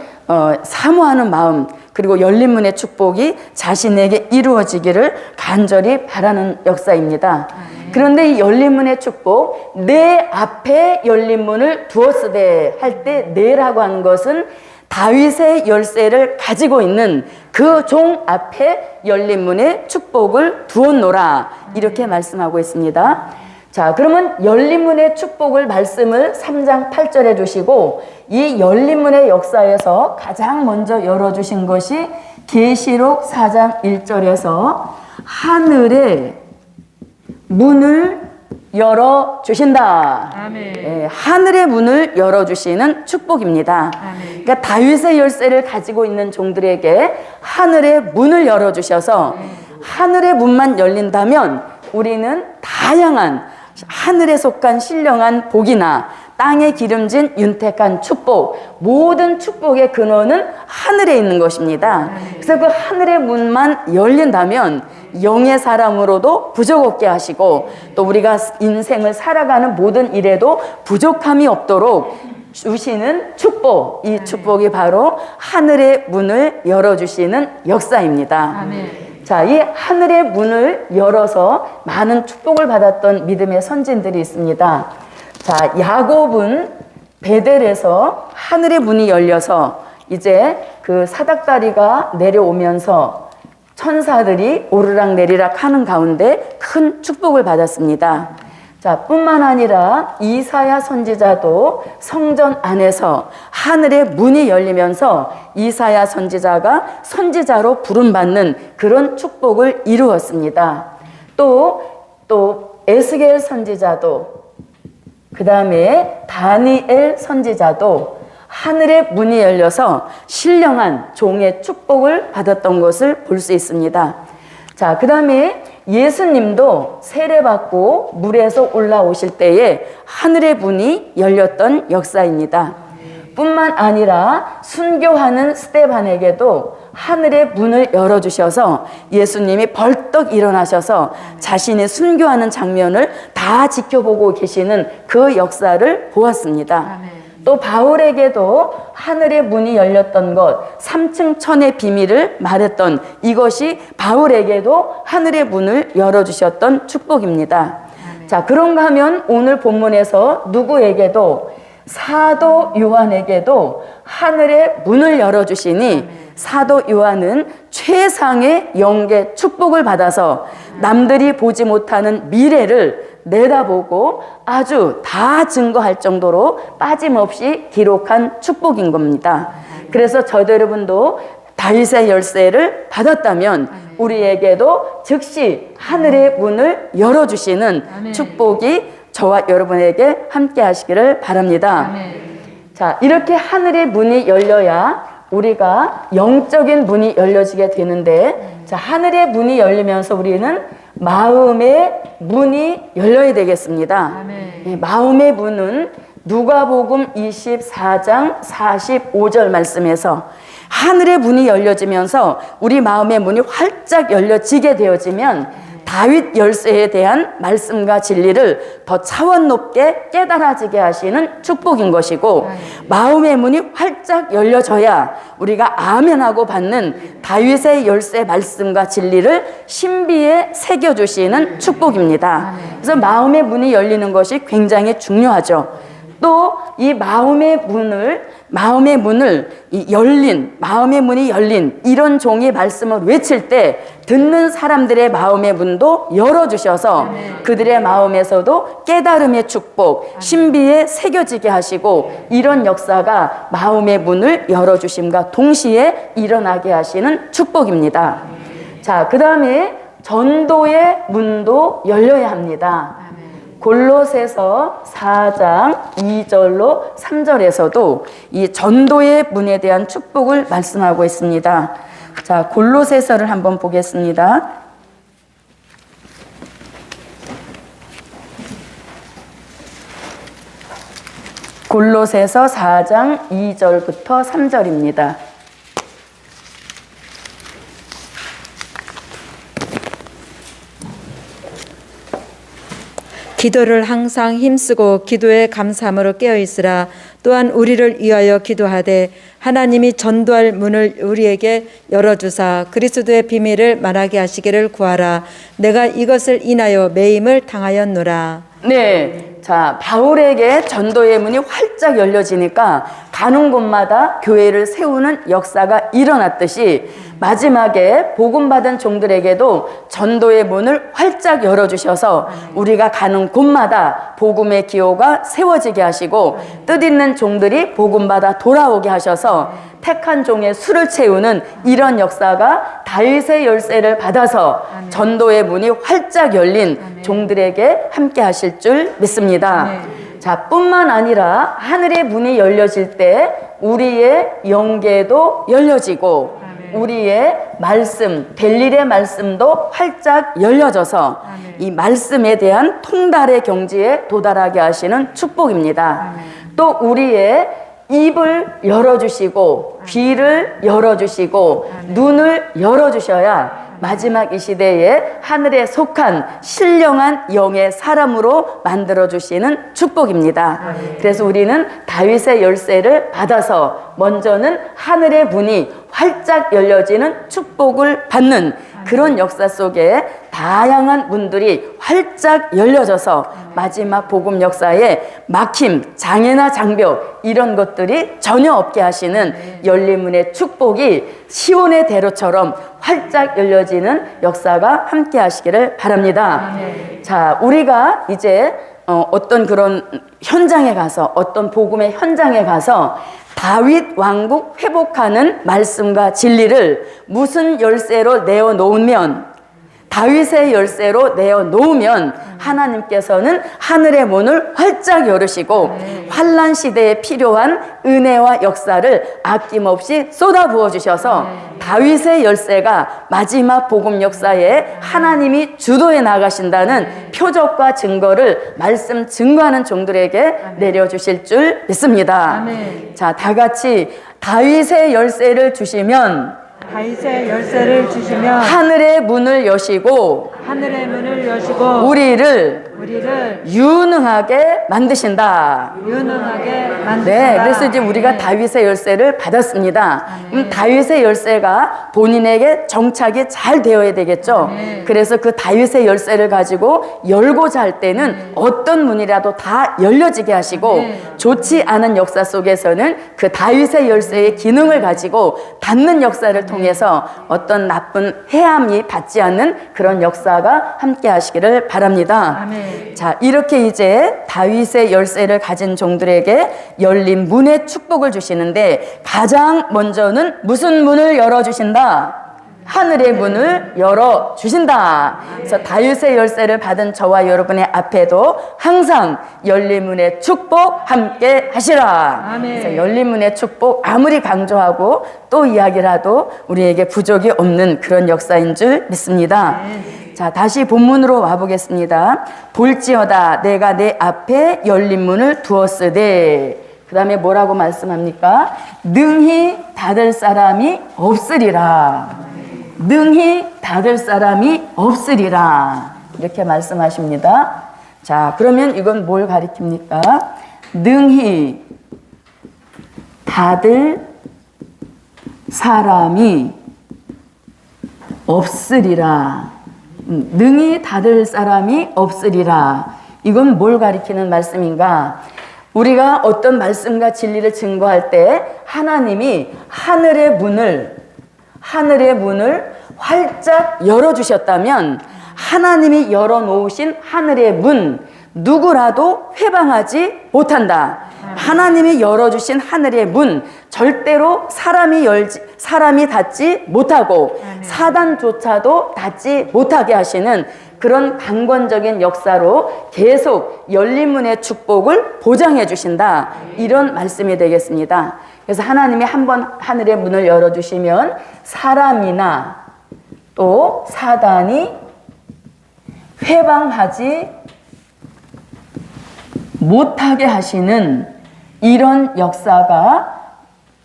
사모하는 마음, 그리고 열린 문의 축복이 자신에게 이루어지기를 간절히 바라는 역사입니다. 그런데 이 열린 문의 축복, 내 앞에 열린 문을 두었으되 할 때 내라고 한 것은 다윗의 열쇠를 가지고 있는 그 종 앞에 열린 문의 축복을 두었노라 이렇게 말씀하고 있습니다. 자, 그러면 열린 문의 축복을 말씀을 3장 8절에 주시고 이 열린 문의 역사에서 가장 먼저 열어주신 것이 계시록 4장 1절에서 하늘의 문을 열어주신다. 네, 하늘의 문을 열어주시는 축복입니다. 그러니까 다윗의 열쇠를 가지고 있는 종들에게 하늘의 문을 열어주셔서 하늘의 문만 열린다면 우리는 다양한 하늘에 속한 신령한 복이나 땅에 기름진 윤택한 축복, 모든 축복의 근원은 하늘에 있는 것입니다. 그래서 그 하늘의 문만 열린다면 영의 사람으로도 부족 없게 하시고, 또 우리가 인생을 살아가는 모든 일에도 부족함이 없도록 주시는 축복, 이 축복이 바로 하늘의 문을 열어주시는 역사입니다. 아멘. 자, 이 하늘의 문을 열어서 많은 축복을 받았던 믿음의 선진들이 있습니다. 자, 야곱은 베델에서 하늘의 문이 열려서 이제 그 사닥다리가 내려오면서 천사들이 오르락 내리락 하는 가운데 큰 축복을 받았습니다. 자, 뿐만 아니라 이사야 선지자도 성전 안에서 하늘의 문이 열리면서 이사야 선지자가 선지자로 부름받는 그런 축복을 이루었습니다. 또 에스겔 선지자도, 그 다음에 다니엘 선지자도 하늘의 문이 열려서 신령한 종의 축복을 받았던 것을 볼 수 있습니다. 자, 그 다음에 예수님도 세례받고 물에서 올라오실 때에 하늘의 문이 열렸던 역사입니다. 뿐만 아니라 순교하는 스데반에게도 하늘의 문을 열어주셔서 예수님이 벌떡 일어나셔서 자신이 순교하는 장면을 다 지켜보고 계시는 그 역사를 보았습니다. 또 바울에게도 하늘의 문이 열렸던 것, 3층 천의 비밀을 말했던 이것이 바울에게도 하늘의 문을 열어주셨던 축복입니다. 자, 그런가 하면 오늘 본문에서 누구에게도, 사도 요한에게도 하늘의 문을 열어주시니 사도 요한은 최상의 영계 축복을 받아서 남들이 보지 못하는 미래를 내다보고 아주 다 증거할 정도로 빠짐없이 기록한 축복인 겁니다. 그래서 저도 여러분도 다윗의 열쇠를 받았다면 우리에게도 즉시 하늘의 문을 열어주시는 축복이 저와 여러분에게 함께 하시기를 바랍니다. 자, 이렇게 하늘의 문이 열려야 우리가 영적인 문이 열려지게 되는데, 자, 하늘의 문이 열리면서 우리는 마음의 문이 열려야 되겠습니다. 네, 마음의 문은 누가복음 24장 45절 말씀에서 하늘의 문이 열려지면서 우리 마음의 문이 활짝 열려지게 되어지면 다윗 열쇠에 대한 말씀과 진리를 더 차원 높게 깨달아지게 하시는 축복인 것이고, 마음의 문이 활짝 열려져야 우리가 아멘하고 받는 다윗의 열쇠 말씀과 진리를 신비에 새겨주시는 축복입니다. 그래서 마음의 문이 열리는 것이 굉장히 중요하죠. 또 이 마음의 문을 마음의 문이 열린 이런 종이 말씀을 외칠 때 듣는 사람들의 마음의 문도 열어주셔서 그들의 마음에서도 깨달음의 축복, 신비에 새겨지게 하시고, 이런 역사가 마음의 문을 열어주심과 동시에 일어나게 하시는 축복입니다. 자, 그 다음에 전도의 문도 열려야 합니다. 골로새서 4장 2절로 3절에서도 이 전도의 문에 대한 축복을 말씀하고 있습니다. 자, 골로새서를 한번 보겠습니다. 골로새서 4장 2절부터 3절입니다. 기도를 항상 힘쓰고 기도에 감사함으로 깨어있으라. 또한 우리를 위하여 기도하되 하나님이 전도할 문을 우리에게 열어주사 그리스도의 비밀을 말하게 하시기를 구하라. 내가 이것을 인하여 매임을 당하였노라. 네, 자, 바울에게 전도의 문이 활짝 열려지니까 가는 곳마다 교회를 세우는 역사가 일어났듯이 마지막에 복음받은 종들에게도 전도의 문을 활짝 열어주셔서 우리가 가는 곳마다 복음의 기호가 세워지게 하시고 뜻있는 종들이 복음받아 돌아오게 하셔서 택한 종의 수를 채우는 이런 역사가 다윗의 열쇠를 받아서 전도의 문이 활짝 열린 종들에게 함께 하실 줄 믿습니다. 자, 뿐만 아니라 하늘의 문이 열려질 때 우리의 영계도 열려지고 우리의 말씀, 될 일의 말씀도 활짝 열려져서 이 말씀에 대한 통달의 경지에 도달하게 하시는 축복입니다. 또 우리의 입을 열어주시고 귀를 열어주시고 눈을 열어주셔야 마지막 이 시대에 하늘에 속한 신령한 영의 사람으로 만들어주시는 축복입니다. 그래서 우리는 다윗의 열쇠를 받아서 먼저는 하늘의 문이 활짝 열려지는 축복을 받는 그런 역사 속에 다양한 문들이 활짝 열려져서 마지막 복음 역사에 막힘, 장애나 장벽 이런 것들이 전혀 없게 하시는 열린 문의 축복이 시온의 대로처럼 활짝 열려지는 역사가 함께 하시기를 바랍니다. 자, 우리가 이제 어떤 그런 현장에 가서 어떤 복음의 현장에 가서 다윗 왕국 회복하는 말씀과 진리를 무슨 열쇠로 내어놓으면 다윗의 열쇠로 내어놓으면 하나님께서는 하늘의 문을 활짝 열으시고 환난 시대에 필요한 은혜와 역사를 아낌없이 쏟아부어 주셔서 다윗의 열쇠가 마지막 복음 역사에 하나님이 주도해 나가신다는 표적과 증거를 말씀 증거하는 종들에게 내려주실 줄 믿습니다. 자, 다 같이 다윗의 열쇠를 주시면 다윗의 열쇠를 주시면 하늘의 문을 여시고 하늘의 문을 여시고 우리를 유능하게 만드신다. 유능하게 만드신다. 네, 그래서 이제 우리가 다윗의 열쇠를 받았습니다. 다윗의 열쇠가 본인에게 정착이 잘 되어야 되겠죠. 그래서 그 다윗의 열쇠를 가지고 열고자 할 때는 어떤 문이라도 다 열려지게 하시고 좋지 않은 역사 속에서는 그 다윗의 열쇠의 기능을 가지고 닫는 역사를 통해서 어떤 나쁜 해함이 받지 않는 그런 역사가 함께 하시기를 바랍니다. 자, 이렇게 이제 다윗의 열쇠를 가진 종들에게 열린 문의 축복을 주시는데 가장 먼저는 무슨 문을 열어주신다? 하늘의 문을 열어주신다. 그래서 다윗의 열쇠를 받은 저와 여러분의 앞에도 항상 열린 문의 축복 함께 하시라. 그래서 열린 문의 축복 아무리 강조하고 또 이야기라도 우리에게 부족이 없는 그런 역사인 줄 믿습니다. 자, 다시 본문으로 와보겠습니다. 볼지어다 내가 내 앞에 열린 문을 두었으되 그 다음에 뭐라고 말씀합니까? 능히 닫을 사람이 없으리라. 능히 닫을 사람이 없으리라. 이렇게 말씀하십니다. 자, 그러면 이건 뭘 가리킵니까? 능히 닫을 사람이 없으리라. 능히 닫을 사람이 없으리라. 이건 뭘 가리키는 말씀인가? 우리가 어떤 말씀과 진리를 증거할 때 하나님이 하늘의 문을 활짝 열어주셨다면 하나님이 열어놓으신 하늘의 문 누구라도 회방하지 못한다. 하나님이 열어주신 하늘의 문 절대로 사람이 닫지 못하고 사단조차도 닫지 못하게 하시는 그런 강권적인 역사로 계속 열린 문의 축복을 보장해 주신다. 이런 말씀이 되겠습니다. 그래서 하나님이 한번 하늘의 문을 열어주시면 사람이나 또 사단이 회방하지 못하게 하시는 이런 역사가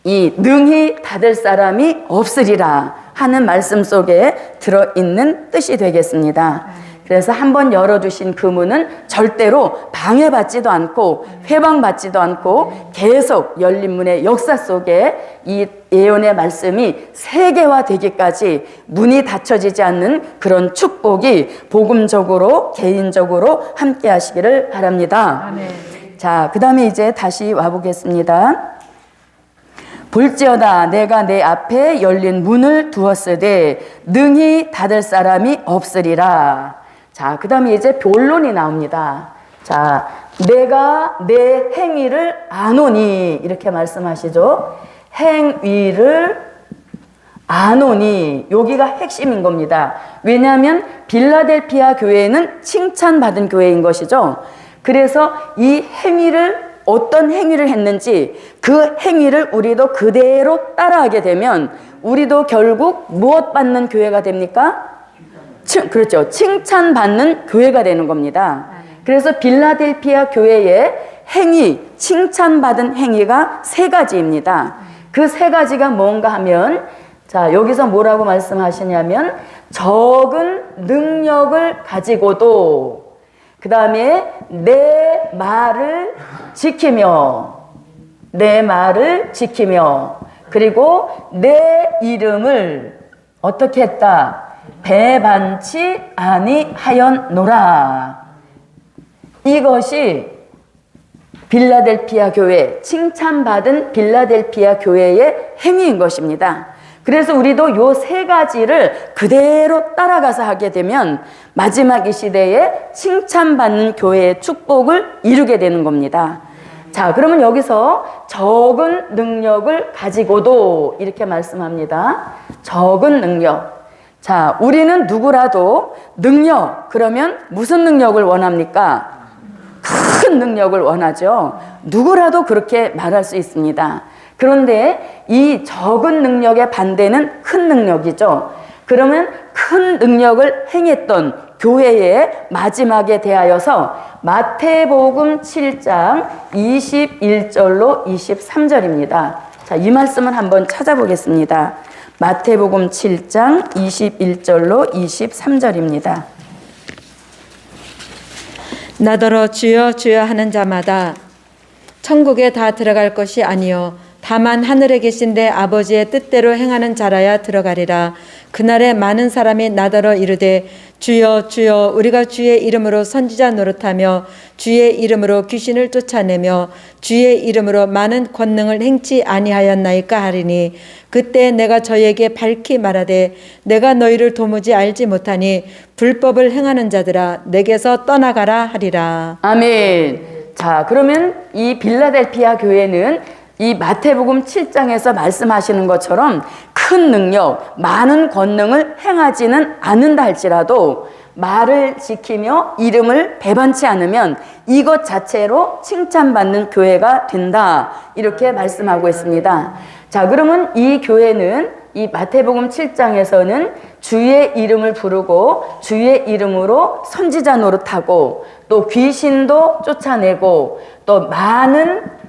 이 능히 닫을 사람이 없으리라 하는 말씀 속에 들어있는 뜻이 되겠습니다. 그래서 한번 열어주신 그 문은 절대로 방해받지도 않고 회방받지도 않고 계속 열린 문의 역사 속에 이 예언의 말씀이 세계화되기까지 문이 닫혀지지 않는 그런 축복이 복음적으로 개인적으로 함께 하시기를 바랍니다. 아멘. 자, 그 다음에 이제 다시 와보겠습니다. 볼지어다 내가 내 앞에 열린 문을 두었으되 능히 닫을 사람이 없으리라. 자, 그 다음에 이제 본론이 나옵니다. 자, 내가 내 행위를 아노니 이렇게 말씀하시죠. 행위를 아노니 여기가 핵심인 겁니다. 왜냐하면 빌라델피아 교회는 칭찬받은 교회인 것이죠. 그래서 이 행위를 어떤 행위를 했는지 그 행위를 우리도 그대로 따라하게 되면 우리도 결국 무엇 받는 교회가 됩니까? 그렇죠. 칭찬받는 교회가 되는 겁니다. 그래서 빌라델피아 교회의 행위, 칭찬받은 행위가 3가지입니다. 그 3가지가 뭔가 하면, 자, 여기서 뭐라고 말씀하시냐면, 적은 능력을 가지고도, 그 다음에 내 말을 지키며, 그리고 내 이름을 어떻게 했다? 배반치 아니하였노라. 이것이 빌라델피아 교회, 칭찬받은 빌라델피아 교회의 행위인 것입니다. 그래서 우리도 요 3가지를 그대로 따라가서 하게 되면 마지막 이 시대에 칭찬받는 교회의 축복을 이루게 되는 겁니다. 자, 그러면 여기서 적은 능력을 가지고도 이렇게 말씀합니다. 적은 능력. 자, 우리는 누구라도 능력, 그러면 무슨 능력을 원합니까? 큰 능력을 원하죠. 누구라도 그렇게 말할 수 있습니다. 그런데 이 적은 능력의 반대는 큰 능력이죠. 그러면 큰 능력을 행했던 교회의 마지막에 대하여서 마태복음 7장 21절로 23절입니다. 자, 이 말씀을 한번 찾아보겠습니다. 마태복음 7장 21절로 23절입니다. 나더러 주여 주여 하는 자마다 천국에 다 들어갈 것이 아니요 다만 하늘에 계신 내 아버지의 뜻대로 행하는 자라야 들어가리라. 그날에 많은 사람이 나더러 이르되 주여 주여 우리가 주의 이름으로 선지자 노릇하며 주의 이름으로 귀신을 쫓아내며 주의 이름으로 많은 권능을 행치 아니하였나이까 하리니 그때 내가 저에게 밝히 말하되 내가 너희를 도무지 알지 못하니 불법을 행하는 자들아 내게서 떠나가라 하리라. 아멘. 자, 그러면 이 빌라델피아 교회는 이 마태복음 7장에서 말씀하시는 것처럼 큰 능력, 많은 권능을 행하지는 않는다 할지라도 말을 지키며 이름을 배반치 않으면 이것 자체로 칭찬받는 교회가 된다. 이렇게 말씀하고 있습니다. 자, 그러면 이 교회는 이 마태복음 7장에서는 주의 이름을 부르고 주의 이름으로 선지자 노릇하고 또 귀신도 쫓아내고 또 많은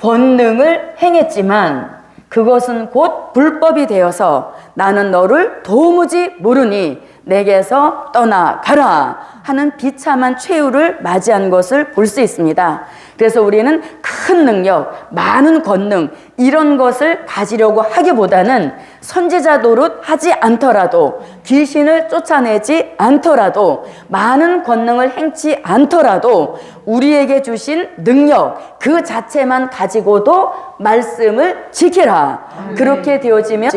권능을 행했지만 그것은 곧 불법이 되어서 나는 너를 도무지 모르니 내게서 떠나가라 하는 비참한 최후를 맞이한 것을 볼 수 있습니다. 그래서 우리는 큰 능력, 많은 권능 이런 것을 가지려고 하기보다는 선지자 노릇 하지 않더라도 귀신을 쫓아내지 않더라도 많은 권능을 행치 않더라도 우리에게 주신 능력 그 자체만 가지고도 말씀을 지키라. 그렇게 되어지면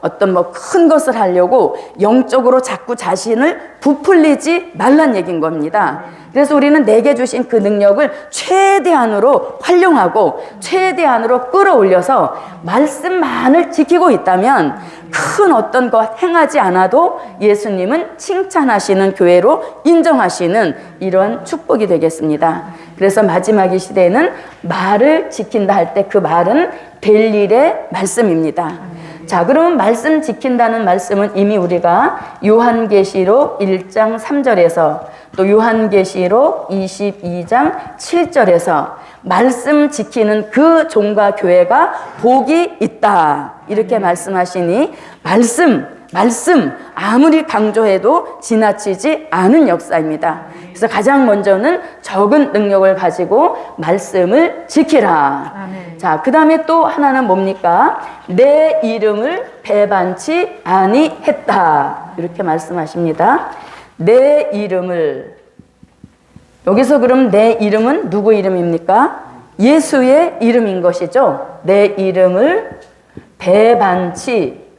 어떤 큰 것을 하려고 영적으로 자꾸 자신을 부풀리지 말란 얘기인 겁니다. 그래서 우리는 내게 주신 그 능력을 최대한으로 활용하고 최대한으로 끌어올려서 말씀만을 지키고 있다면 큰 어떤 것 행하지 않아도 예수님은 칭찬하시는 교회로 인정하시는 이런 축복이 되겠습니다. 그래서 마지막 이 시대에는 말을 지킨다 할 때 그 말은 될 일의 말씀입니다. 자, 그러면 말씀 지킨다는 말씀은 이미 우리가 요한계시록 1장 3절에서 또 요한계시록 22장 7절에서 말씀 지키는 그 종과 교회가 복이 있다. 이렇게 말씀하시니 말씀 아무리 강조해도 지나치지 않은 역사입니다. 그래서 가장 먼저는 적은 능력을 가지고 말씀을 지키라. 아멘. 자, 그 다음에 또 하나는 뭡니까? 내 이름을 배반치 아니했다. 이렇게 말씀하십니다. 내 이름을, 여기서 그럼 내 이름은 누구 이름입니까? 예수의 이름인 것이죠. 내 이름을 배반치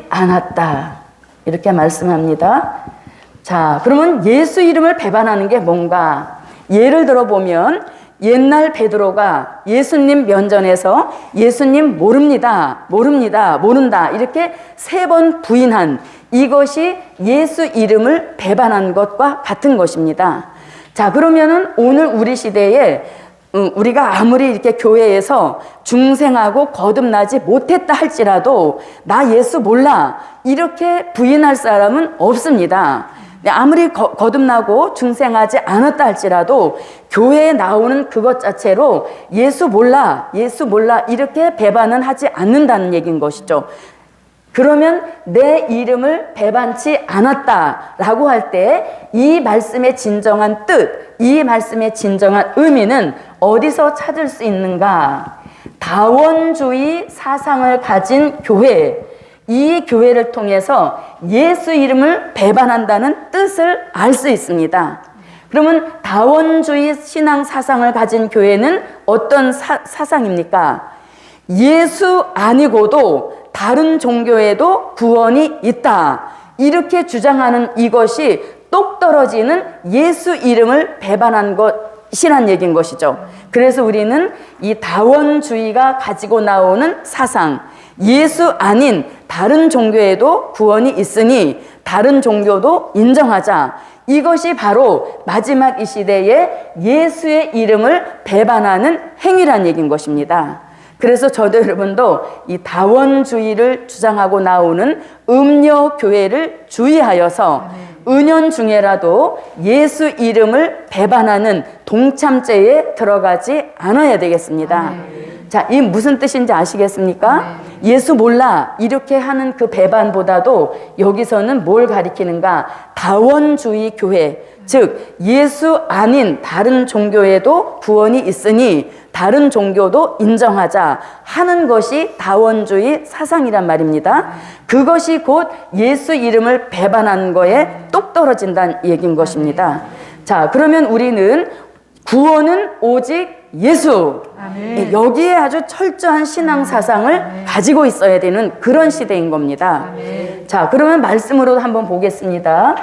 않았다. 이렇게 말씀합니다. 자, 그러면 예수 이름을 배반하는 게 뭔가? 예를 들어 보면 옛날 베드로가 예수님 면전에서 예수님 모른다 이렇게 3번 부인한 이것이 예수 이름을 배반한 것과 같은 것입니다. 자, 그러면은 오늘 우리 시대에 우리가 아무리 이렇게 교회에서 중생하고 거듭나지 못했다 할지라도 나 예수 몰라 이렇게 부인할 사람은 없습니다. 아무리 거듭나고 중생하지 않았다 할지라도 교회에 나오는 그것 자체로 예수 몰라 이렇게 배반은 하지 않는다는 얘기인 것이죠. 그러면 내 이름을 배반치 않았다라고 할 때 이 말씀의 진정한 뜻, 이 말씀의 진정한 의미는 어디서 찾을 수 있는가? 다원주의 사상을 가진 교회, 이 교회를 통해서 예수 이름을 배반한다는 뜻을 알 수 있습니다. 그러면 다원주의 신앙 사상을 가진 교회는 어떤 사상입니까? 예수 아니고도 다른 종교에도 구원이 있다. 이렇게 주장하는 이것이 똑 떨어지는 예수 이름을 배반한 것이란 얘기인 것이죠. 그래서 우리는 이 다원주의가 가지고 나오는 사상, 예수 아닌 다른 종교에도 구원이 있으니 다른 종교도 인정하자. 이것이 바로 마지막 이 시대에 예수의 이름을 배반하는 행위란 얘기인 것입니다. 그래서 저도 여러분도 이 다원주의를 주장하고 나오는 음녀교회를 주의하여서 은연중에라도 예수 이름을 배반하는 동참죄에 들어가지 않아야 되겠습니다. 자, 이 무슨 뜻인지 아시겠습니까? 예수 몰라 이렇게 하는 그 배반보다도 여기서는 뭘 가리키는가? 다원주의 교회, 즉 예수 아닌 다른 종교에도 구원이 있으니 다른 종교도 인정하자 하는 것이 다원주의 사상이란 말입니다. 그것이 곧 예수 이름을 배반하는 거에 똑 떨어진다는 얘기인 것입니다. 자, 그러면 우리는 구원은 오직 예수, 여기에 아주 철저한 신앙 사상을 가지고 있어야 되는 그런 시대인 겁니다. 자, 그러면 말씀으로 한번 보겠습니다.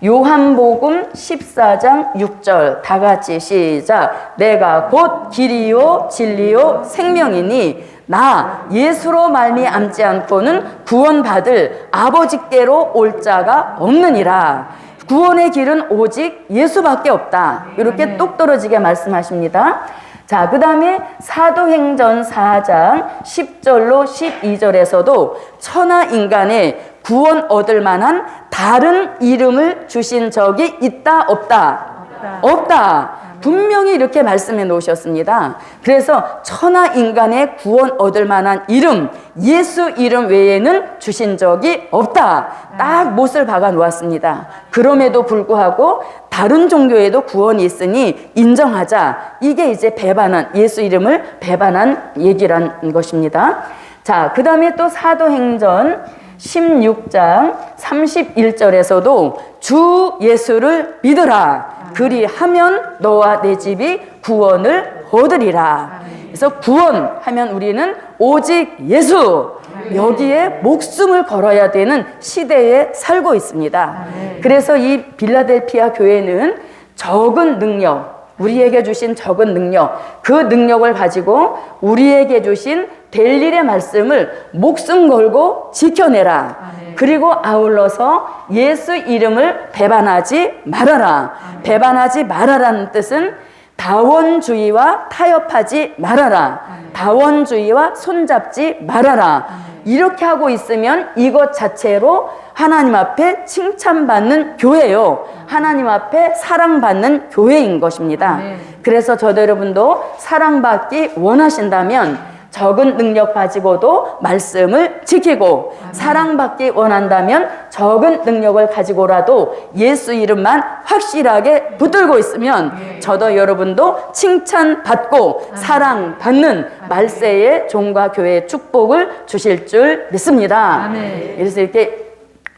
요한복음 14장 6절 다 같이 시작. 내가 곧 길이요 진리요 생명이니 나 예수로 말미암지 않고는 구원받을 아버지께로 올 자가 없느니라. 구원의 길은 오직 예수밖에 없다. 이렇게 똑 떨어지게 말씀하십니다. 자, 그 다음에 사도행전 4장 10절로 12절에서도 천하 인간의 구원 얻을 만한 다른 이름을 주신 적이 있다 없다? 없다. 분명히 이렇게 말씀해 놓으셨습니다. 그래서 천하 인간의 구원 얻을 만한 이름, 예수 이름 외에는 주신 적이 없다. 딱 못을 박아 놓았습니다. 그럼에도 불구하고 다른 종교에도 구원이 있으니 인정하자. 이게 이제 배반한, 예수 이름을 배반한 얘기란 것입니다. 자, 그 다음에 또 사도행전 16장 31절에서도 주 예수를 믿으라. 그리하면 너와 내 집이 구원을 얻으리라. 그래서 구원하면 우리는 오직 예수, 여기에 목숨을 걸어야 되는 시대에 살고 있습니다. 그래서 이 빌라델피아 교회는 적은 능력, 우리에게 주신 적은 능력, 그 능력을 가지고 우리에게 주신 될 일의 말씀을 목숨 걸고 지켜내라. 그리고 아울러서 예수 이름을 배반하지 말아라. 배반하지 말아라는 뜻은 다원주의와 타협하지 말아라. 다원주의와 손잡지 말아라. 이렇게 하고 있으면 이것 자체로 하나님 앞에 칭찬받는 교회요. 하나님 앞에 사랑받는 교회인 것입니다. 그래서 저도 여러분도 사랑받기 원하신다면 적은 능력 가지고도 말씀을 지키고 사랑받기 원한다면 적은 능력을 가지고라도 예수 이름만 확실하게 붙들고 있으면 저도 여러분도 칭찬받고 사랑받는 말세의 종과 교회의 축복을 주실 줄 믿습니다. 그래서 이렇게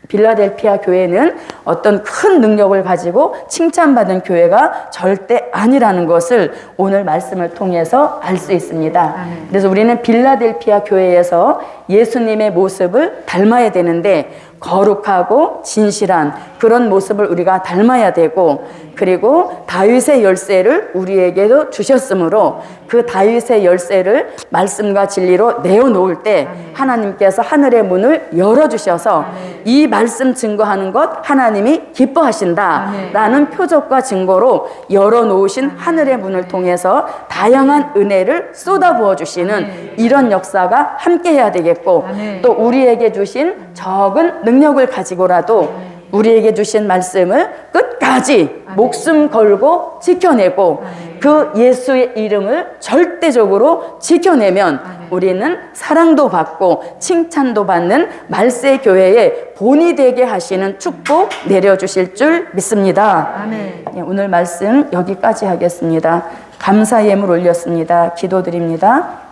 빌라델피아 교회는 어떤 큰 능력을 가지고 칭찬받은 교회가 절대 아니라는 것을 오늘 말씀을 통해서 알 수 있습니다. 그래서 우리는 빌라델피아 교회에서 예수님의 모습을 닮아야 되는데 거룩하고 진실한 그런 모습을 우리가 닮아야 되고, 그리고 다윗의 열쇠를 우리에게도 주셨으므로 그 다윗의 열쇠를 말씀과 진리로 내어놓을 때 하나님께서 하늘의 문을 열어주셔서 이 말씀 증거하는 것 하나님이 기뻐하신다 라는 표적과 증거로 열어놓으신 하늘의 문을 통해서 다양한 은혜를 쏟아부어 주시는 이런 역사가 함께 해야 되겠고, 또 우리에게 주신 적은 능력을 가지고라도 우리에게 주신 말씀을 끝까지 목숨 걸고 지켜내고 그 예수의 이름을 절대적으로 지켜내면 우리는 사랑도 받고 칭찬도 받는 말세 교회의 본이 되게 하시는 축복 내려주실 줄 믿습니다. 아멘. 오늘 말씀 여기까지 하겠습니다. 감사 예물 올렸습니다. 기도드립니다.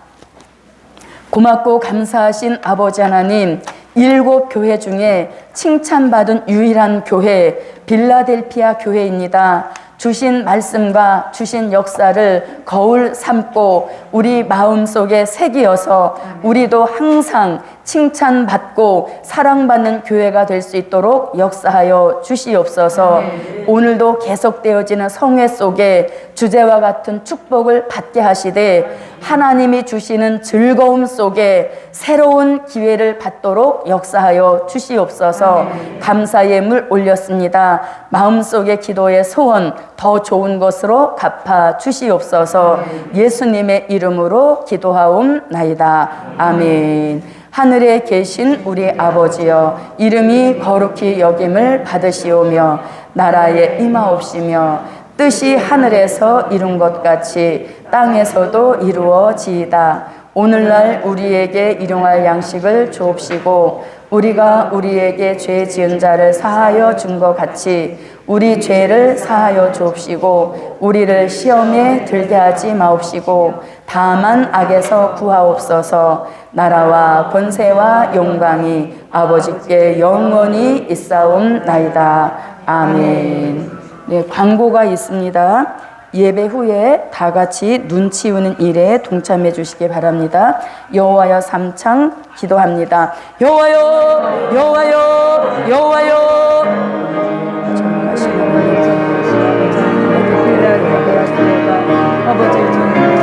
고맙고 감사하신 아버지 하나님, 7교회 중에 칭찬받은 유일한 교회 빌라델피아 교회입니다. 주신 말씀과 주신 역사를 거울 삼고 우리 마음속에 새기어서 우리도 항상 칭찬받고 사랑받는 교회가 될 수 있도록 역사하여 주시옵소서. 오늘도 계속되어지는 성회 속에 주제와 같은 축복을 받게 하시되 하나님이 주시는 즐거움 속에 새로운 기회를 받도록 역사하여 주시옵소서. 감사 예물 올렸습니다. 마음속의 기도의 소원 더 좋은 것으로 갚아 주시옵소서. 예수님의 이름으로 기도하옵나이다. 아멘. 하늘에 계신 우리 아버지여, 이름이 거룩히 여김을 받으시오며 나라에 임하옵시며 뜻이 하늘에서 이룬 것 같이 땅에서도 이루어지이다. 오늘날 우리에게 일용할 양식을 주옵시고 우리가 우리에게 죄 지은 자를 사하여 준 것 같이 우리 죄를 사하여 주옵시고 우리를 시험에 들게 하지 마옵시고 다만 악에서 구하옵소서. 나라와 권세와 영광이 아버지께 영원히 있사옵나이다. 아멘. 네, 광고가 있습니다. 예배 후에 다 같이 눈 치우는 일에 동참해 주시기 바랍니다. 여호와여 삼창 기도합니다. 여호와여, 여호와여, 여호와여. 아버지